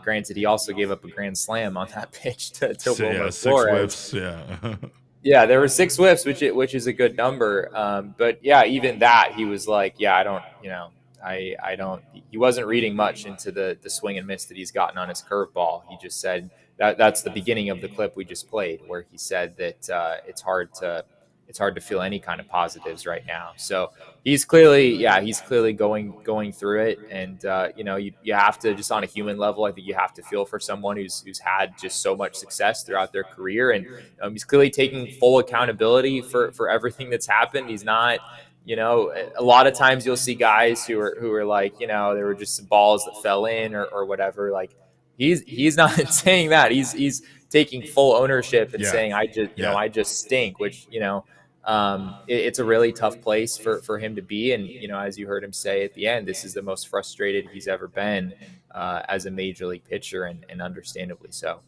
Granted, he also gave up a grand slam on that pitch to Wilmer Six Flores. whiffs, yeah. Yeah, there were 6 whiffs, which is a good number. But yeah, even that, he was like, yeah, I don't, I don't. He wasn't reading much into the swing and miss that he's gotten on his curveball. He just said that's the beginning of the clip we just played, where he said that it's hard to feel any kind of positives right now. So he's clearly going through it. And, you have to, just on a human level, I think you have to feel for someone who's had just so much success throughout their career. And he's clearly taking full accountability for everything that's happened. He's not, a lot of times you'll see guys who are like, they were just some balls that fell in or whatever. Like, he's not saying that. He's taking full ownership and saying, I just stink, which, it's a really tough place for him to be. And, as you heard him say at the end, this is the most frustrated he's ever been as a major league pitcher, and understandably so.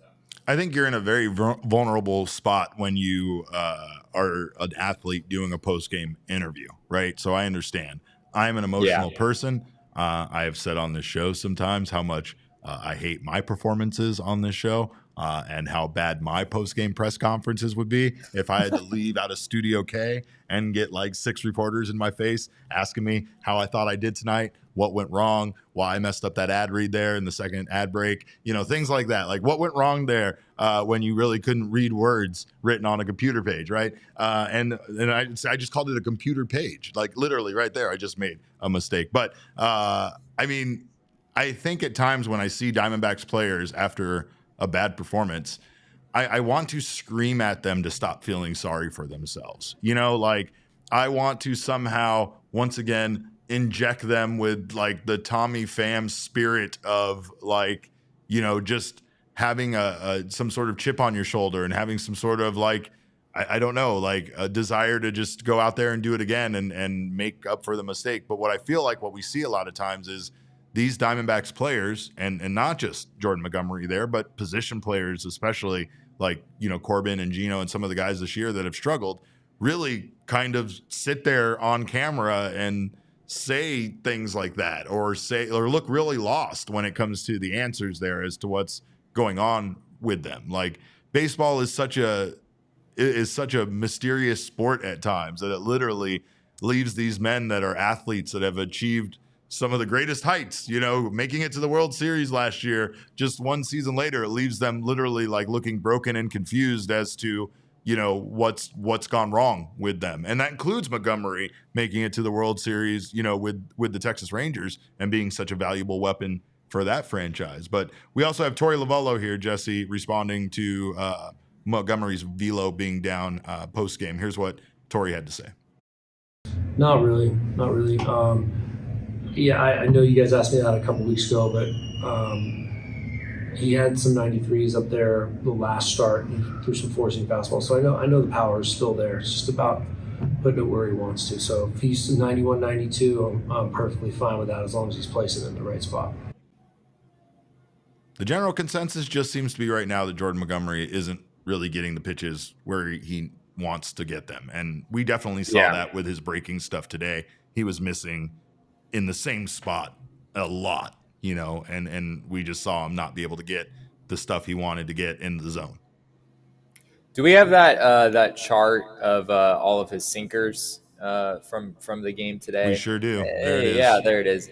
I think you're in a very vulnerable spot when you are an athlete doing a post-game interview, right? So I understand. I'm an emotional person. I have said on this show sometimes how much I hate my performances on this show. And how bad my post-game press conferences would be if I had to leave out of Studio K and get like 6 reporters in my face asking me how I thought I did tonight, what went wrong, why I messed up that ad read there in the second ad break, things like that. Like, what went wrong there when you really couldn't read words written on a computer page, right? And I just called it a computer page, like literally right there. I just made a mistake. But I mean, I think at times when I see Diamondbacks players after a bad performance, I want to scream at them to stop feeling sorry for themselves. Like, I want to somehow, once again, inject them with like the Tommy Pham spirit of like, just having some sort of chip on your shoulder and having some sort of like, I don't know, like a desire to just go out there and do it again and make up for the mistake. But what I feel like what we see a lot of times is these Diamondbacks players, and not just Jordan Montgomery there, but position players, especially like, Corbin and Gino and some of the guys this year that have struggled, really kind of sit there on camera and say things like that, or look really lost when it comes to the answers there as to what's going on with them. Like, baseball is such a mysterious sport at times that it literally leaves these men that are athletes that have achieved some of the greatest heights, making it to the World Series last year, just one season later, it leaves them literally like looking broken and confused as to, what's gone wrong with them. And that includes Montgomery making it to the World Series, with the Texas Rangers and being such a valuable weapon for that franchise. But we also have Torey Lovullo here, Jesse, responding to Montgomery's velo being down post game. Here's what Torey had to say. Not really. Yeah, I know you guys asked me that a couple weeks ago, but he had some 93s up there the last start. He threw some forcing fastball, so I know the power is still there. It's just about putting it where he wants to. So if he's 91, 92, I'm perfectly fine with that as long as he's placing it in the right spot. The general consensus just seems to be right now that Jordan Montgomery isn't really getting the pitches where he wants to get them. And we definitely saw that with his breaking stuff today. He was missing in the same spot a lot, and we just saw him not be able to get the stuff he wanted to get in the zone. Do we have that chart of all of his sinkers from the game today? We sure do. There it is. Yeah, there it is.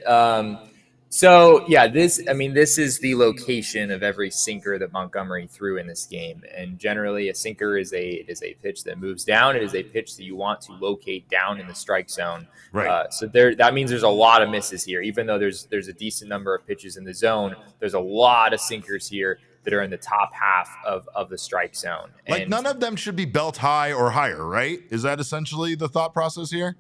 So yeah, this is the location of every sinker that Montgomery threw in this game, and generally a sinker is a pitch that moves down. It is a pitch that you want to locate down in the strike zone. Right. So that means there's a lot of misses here, even though there's a decent number of pitches in the zone. There's a lot of sinkers here that are in the top half of the strike zone. Like, none of them should be belt high or higher, right? Is that essentially the thought process here?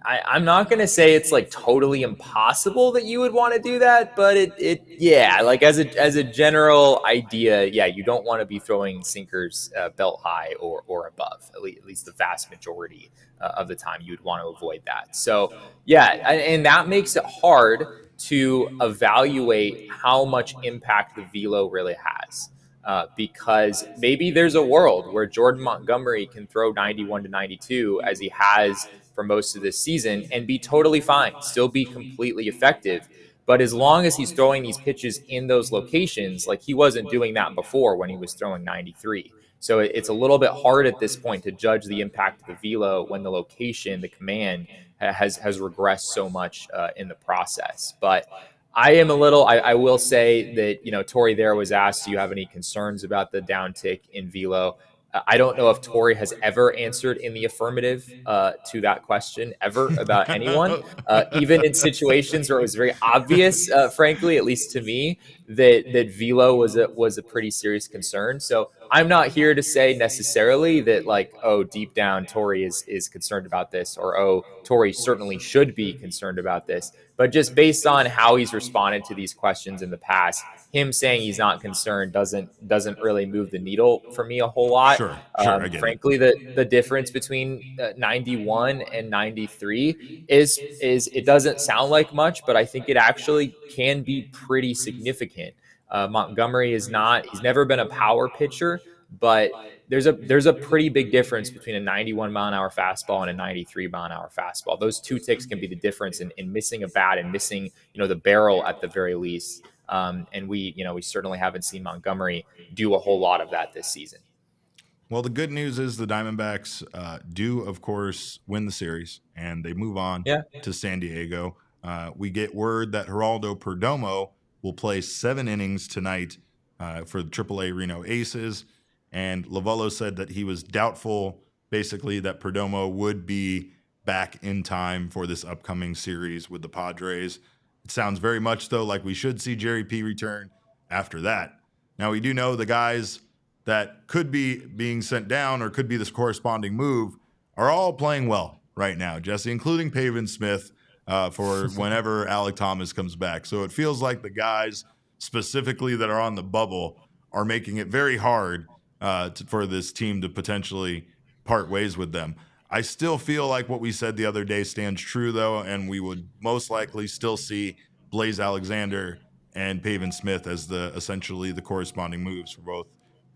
I'm not going to say it's like totally impossible that you would want to do that, but yeah, like as a general idea, yeah, you don't want to be throwing sinkers belt high or above, at least the vast majority of the time you'd want to avoid that. So yeah, and that makes it hard to evaluate how much impact the velo really has. Because maybe there's a world where Jordan Montgomery can throw 91 to 92 as he has for most of this season and be totally fine, still be completely effective. But as long as he's throwing these pitches in those locations, like he wasn't doing that before when he was throwing 93. So it's a little bit hard at this point to judge the impact of the velo when the location, the command has regressed so much in the process. But I am I will say that, Torey there was asked, do you have any concerns about the downtick in velo? I don't know if Torey has ever answered in the affirmative to that question ever about anyone, even in situations where it was very obvious, frankly, at least to me, that velo was a pretty serious concern. So I'm not here to say necessarily that like, oh, deep down Torey is concerned about this, or oh, Torey certainly should be concerned about this. But just based on how he's responded to these questions in the past, him saying he's not concerned doesn't really move the needle for me a whole lot. Sure, I get frankly, the difference between 91 and 93 is it doesn't sound like much, but I think it actually can be pretty significant. Montgomery he's never been a power pitcher, but there's a pretty big difference between a 91 mile an hour fastball and a 93 mile an hour fastball. Those two ticks can be the difference in missing a bat and missing, the barrel at the very least. And we certainly haven't seen Montgomery do a whole lot of that this season. Well, the good news is the Diamondbacks do, of course, win the series, and they move on to San Diego. We get word that Geraldo Perdomo will play 7 innings tonight for the AAA Reno Aces, and Lovullo said that he was doubtful, basically, that Perdomo would be back in time for this upcoming series with the Padres. It sounds very much, though, like we should see Jerry P return after that. Now, we do know the guys that could be being sent down or could be this corresponding move are all playing well right now, Jesse, including Pavin Smith for whenever Alec Thomas comes back. So it feels like the guys specifically that are on the bubble are making it very hard for this team to potentially part ways with them. I still feel like what we said the other day stands true, though, and we would most likely still see Blaze Alexander and Pavin Smith as essentially the corresponding moves for both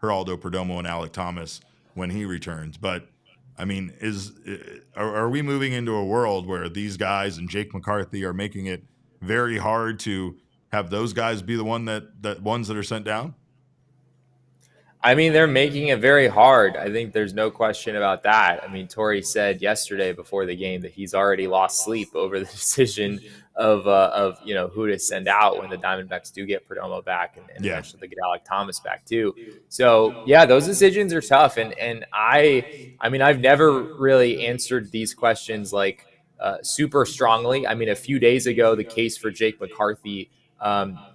Geraldo Perdomo and Alec Thomas when he returns. But I mean, are we moving into a world where these guys and Jake McCarthy are making it very hard to have those guys be the ones that are sent down? I mean, they're making it very hard. I think there's no question about that. I mean, Torey said yesterday before the game that he's already lost sleep over the decision of who to send out when the Diamondbacks do get Perdomo back and eventually they get Alec Thomas back too. So yeah, those decisions are tough. And I mean, I've never really answered these questions like super strongly. I mean, a few days ago, the case for Jake McCarthy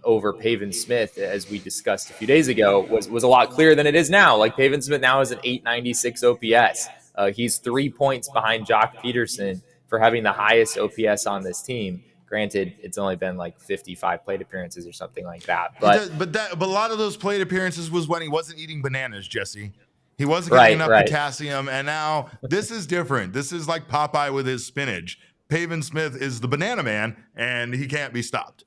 over Pavin Smith, as we discussed a few days ago, was a lot clearer than it is now. Like Pavin Smith now has an 896 OPS. He's 3 points behind Jock Peterson for having the highest OPS on this team. Granted, it's only been like 55 plate appearances or something like that. But a lot of those plate appearances was when he wasn't eating bananas, Jesse. He wasn't getting enough potassium, and now this is different. This is like Popeye with his spinach. Pavin Smith is the banana man, and he can't be stopped.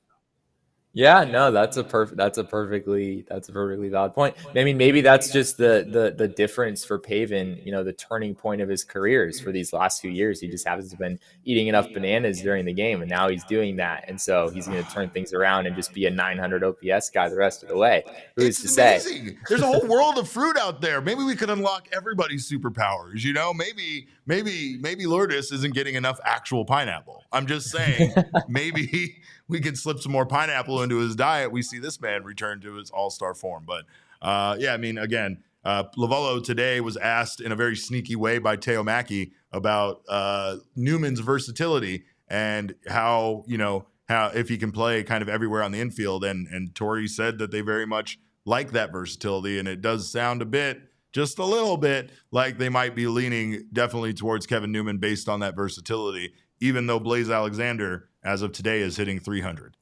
Yeah, no, that's a perfectly valid point. I mean, maybe that's just the difference for Pavin. The turning point of his careers for these last few years. He just happens to have been eating enough bananas during the game, and now he's doing that, and so he's going to turn things around and just be a 900 OPS guy the rest of the way. Who's to say? It's amazing. There's a whole world of fruit out there. Maybe we could unlock everybody's superpowers. Maybe Lourdes isn't getting enough actual pineapple. I'm just saying, maybe we can slip some more pineapple into his diet. We see this man return to his all-star form. But again, Lovullo today was asked in a very sneaky way by Teo Mackey about Newman's versatility and how if he can play kind of everywhere on the infield. And Torey said that they very much like that versatility. And it does sound just a little bit like they might be leaning definitely towards Kevin Newman based on that versatility, even though Blaze Alexander, as of today, is hitting 300.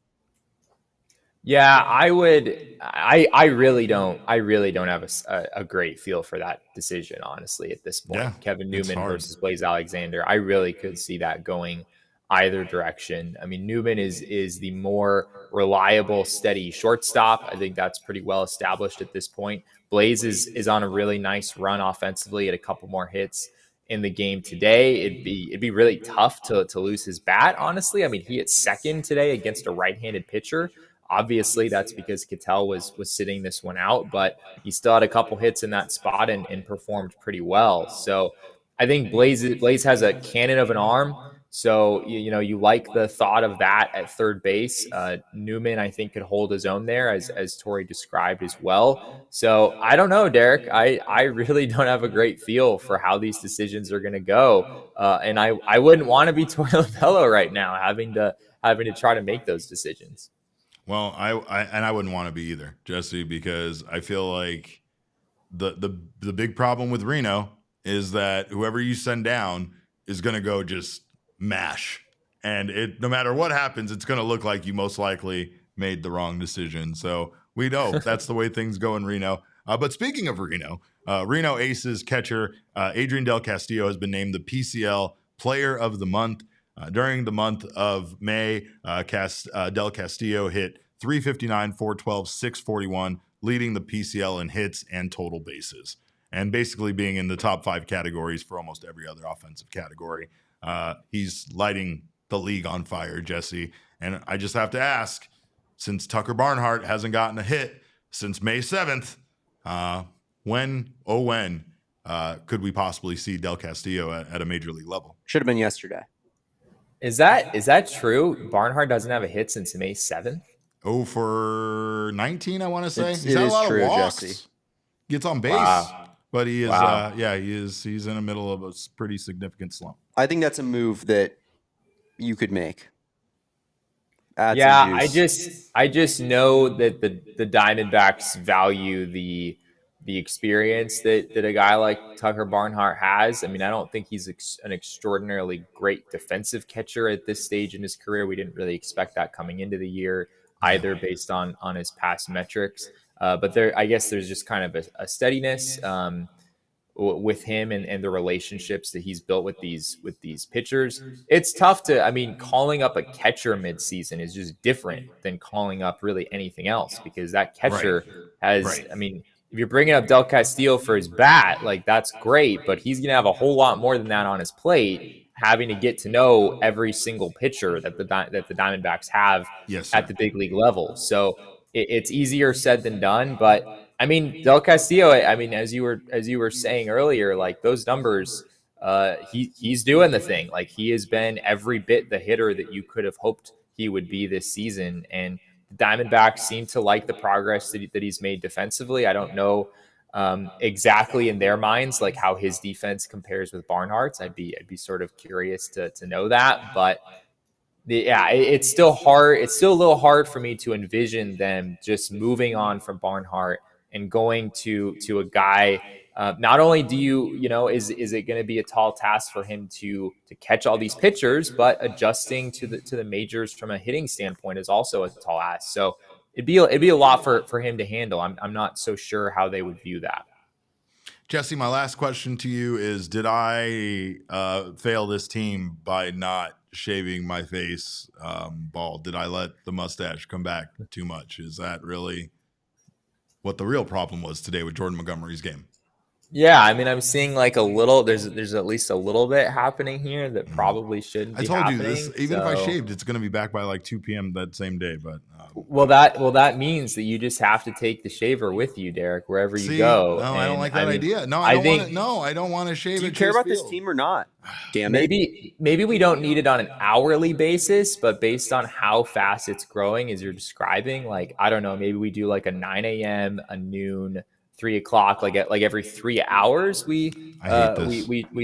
Yeah, I would. I really don't have a great feel for that decision, honestly, at this point. Yeah, Kevin Newman versus Blaze Alexander. I really could see that going either direction. I mean, Newman is the more reliable, steady shortstop. I think that's pretty well established at this point. Blaze is on a really nice run offensively, at a couple more hits in the game today. It'd be really tough to lose his bat, honestly. I mean, he hit second today against a right-handed pitcher. Obviously, that's because Ketel was sitting this one out, but he still had a couple hits in that spot and performed pretty well. So I think Blaze has a cannon of an arm. So, you like the thought of that at third base. Newman, I think, could hold his own there, as Torey described as well. So I don't know, Derek. I really don't have a great feel for how these decisions are going to go. And I wouldn't want to be Torey Lovullo right now, having to try to make those decisions. Well, I wouldn't want to be either, Jesse, because I feel like the big problem with Reno is that whoever you send down is going to go just mash, and no matter what happens, it's going to look like you most likely made the wrong decision. So we know that's the way things go in Reno. But speaking of Reno, Reno Aces catcher Adrian Del Castillo has been named the PCL Player of the Month. During the month of May, Del Castillo hit 359, 412, 641, leading the PCL in hits and total bases, and basically being in the top 5 categories for almost every other offensive category. He's lighting the league on fire, Jesse. And I just have to ask, since Tucker Barnhart hasn't gotten a hit since May 7th, when could we possibly see Del Castillo at a major league level? Should have been yesterday. Is that true? Barnhart doesn't have a hit since May 7th? Oh, for 19, I want to say. He's had a lot of walks. Jesse. Gets on base. Wow. But he is, he is. He's in the middle of a pretty significant slump. I think that's a move that you could make. I just know that the Diamondbacks value the experience that a guy like Tucker Barnhart has. I mean, I don't think he's an extraordinarily great defensive catcher at this stage in his career. We didn't really expect that coming into the year either, based on his past metrics. But I guess there's just kind of a steadiness with him and the relationships that he's built with these pitchers. It's tough calling up a catcher midseason is just different than calling up really anything else, because that catcher has, if you're bringing up Del Castillo for his bat, like, that's great, but he's going to have a whole lot more than that on his plate, having to get to know every single pitcher that the Diamondbacks have at the big league level. So it's easier said than done, but Del Castillo, as you were saying earlier, like, those numbers, he's doing the thing. Like, he has been every bit the hitter that you could have hoped he would be this season. And the Diamondbacks seem to like the progress that he's made defensively. I don't know exactly in their minds, like, how his defense compares with Barnhart's. I'd be sort of curious to know that, but it's still hard. It's still a little hard for me to envision them just moving on from Barnhart and going to a guy. Not only is it going to be a tall task for him to catch all these pitchers, but adjusting to the majors from a hitting standpoint is also a tall ask. So it'd be a lot for him to handle. I'm not so sure how they would view that. Jesse, my last question to you is, did I fail this team by not shaving my face bald? Did I let the mustache come back too much? Is that really what the real problem was today with Jordan Montgomery's game? Yeah, I mean, I'm seeing like a little. There's at least a little bit happening here that probably shouldn't be happening. I told you this. Even if I shaved, it's going to be back by like 2 p.m. that same day. But that means that you just have to take the shaver with you, Derek, wherever you go. No, I don't like that idea. No, I don't want to shave. Do you care about this team or not? Damn it. Maybe we don't need it on an hourly basis, but based on how fast it's growing, as you're describing, like I don't know, maybe we do like a 9 a.m., a noon, 3 o'clock, like every 3 hours, we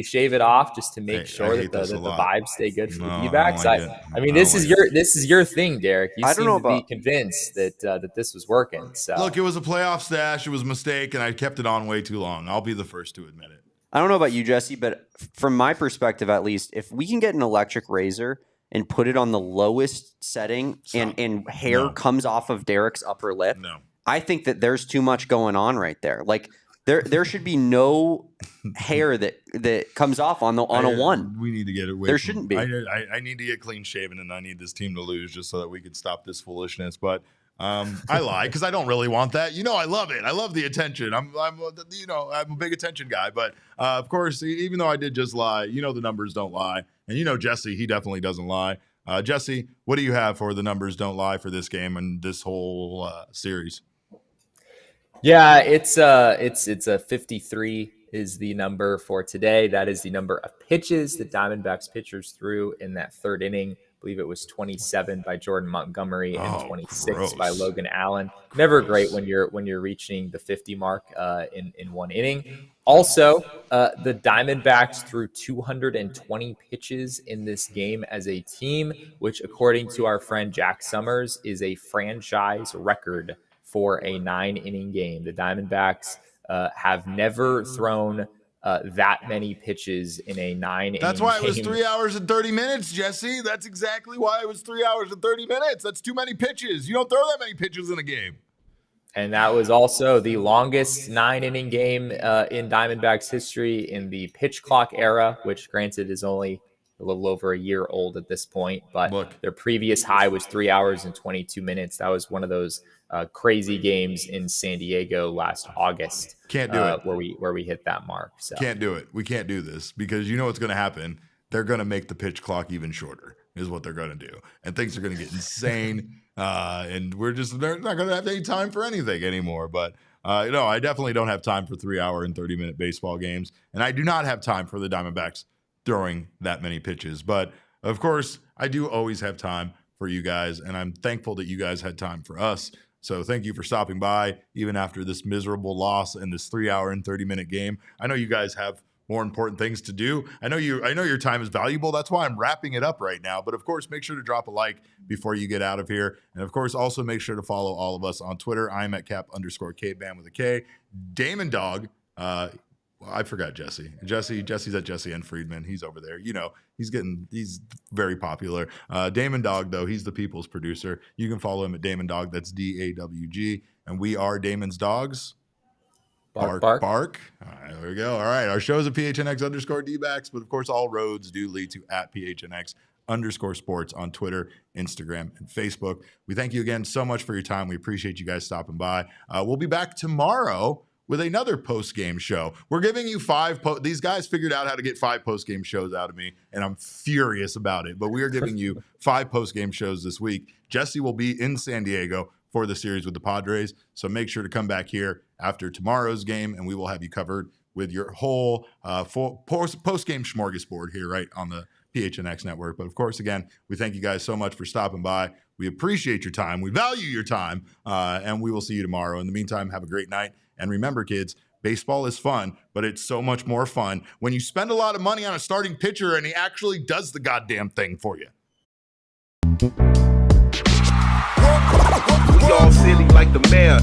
shave it off just to make sure that the vibes stay good for the D-backs. I mean, this is your thing, Derek. You seem to be convinced that this was working. So look, it was a playoff stash. It was a mistake, and I kept it on way too long. I'll be the first to admit it. I don't know about you, Jesse, but from my perspective, at least, if we can get an electric razor and put it on the lowest setting and hair comes off of Derek's upper lip. No. I think that there's too much going on right there. Like there should be no hair that comes off on a one. We need to get it away. There shouldn't be. I need to get clean shaven, and I need this team to lose just so that we can stop this foolishness. But I lie because I don't really want that. I love it. I love the attention. I'm a big attention guy. But of course, even though I did just lie, the numbers don't lie, and Jesse, he definitely doesn't lie. Jesse, what do you have for the numbers don't lie for this game and this whole series? Yeah, it's a 53 is the number for today. That is the number of pitches the Diamondbacks pitchers threw in that third inning. I believe it was 27 by Jordan Montgomery and 26 by Logan Allen. Never great when you're reaching the 50 mark in one inning. Also, the Diamondbacks threw 220 pitches in this game as a team, which according to our friend Jack Summers is a franchise record for a 9-inning game. The Diamondbacks have never thrown that many pitches in a 9-inning game. That's why it was 3 hours and 30 minutes, Jesse. That's exactly why it was 3 hours and 30 minutes. That's too many pitches. You don't throw that many pitches in a game. And that was also the longest 9-inning game in Diamondbacks history in the pitch clock era, which granted is only a little over a year old at this point. But their previous high was 3 hours and 22 minutes. That was one of those crazy games in San Diego last August. Can't do it. Where we hit that mark. So. Can't do it. We can't do this because what's going to happen. They're going to make the pitch clock even shorter is what they're going to do. And things are going to get insane. And they're not going to have any time for anything anymore. But I definitely don't have time for 3 hour and 30-minute baseball games. And I do not have time for the Diamondbacks throwing that many pitches. But of course, I do always have time for you guys. And I'm thankful that you guys had time for us. So thank you for stopping by, even after this miserable loss and this 3 hour and 30-minute game. I know you guys have more important things to do. I know your time is valuable. That's why I'm wrapping it up right now. But of course, make sure to drop a like before you get out of here. And of course, also make sure to follow all of us on Twitter. I'm at @cap_KBAM with a K. Damon Dog. I forgot Jesse. Jesse's at Jesse and Friedman. He's over there. He's very popular. Damon Dog, though, he's the people's producer. You can follow him at Damon Dog. That's DAWG. And we are Damon's Dogs. Bark. All right, there we go. All right. Our show's at PHNX_D-backs, but of course, all roads do lead to @PHNX_sports on Twitter, Instagram, and Facebook. We thank you again so much for your time. We appreciate you guys stopping by. We'll be back tomorrow with another post-game show. We're giving you 5 these guys figured out how to get 5 post-game shows out of me, and I'm furious about it. But we are giving you 5 post-game shows this week. Jesse will be in San Diego for the series with the Padres, so make sure to come back here after tomorrow's game, and we will have you covered with your whole post-game smorgasbord here right on the PHNX network. But of course, again, we thank you guys so much for stopping by. We appreciate your time. We value your time, and we will see you tomorrow. In the meantime, have a great night. And remember, kids, baseball is fun, but it's so much more fun when you spend a lot of money on a starting pitcher and he actually does the goddamn thing for you. We all silly like the mayor.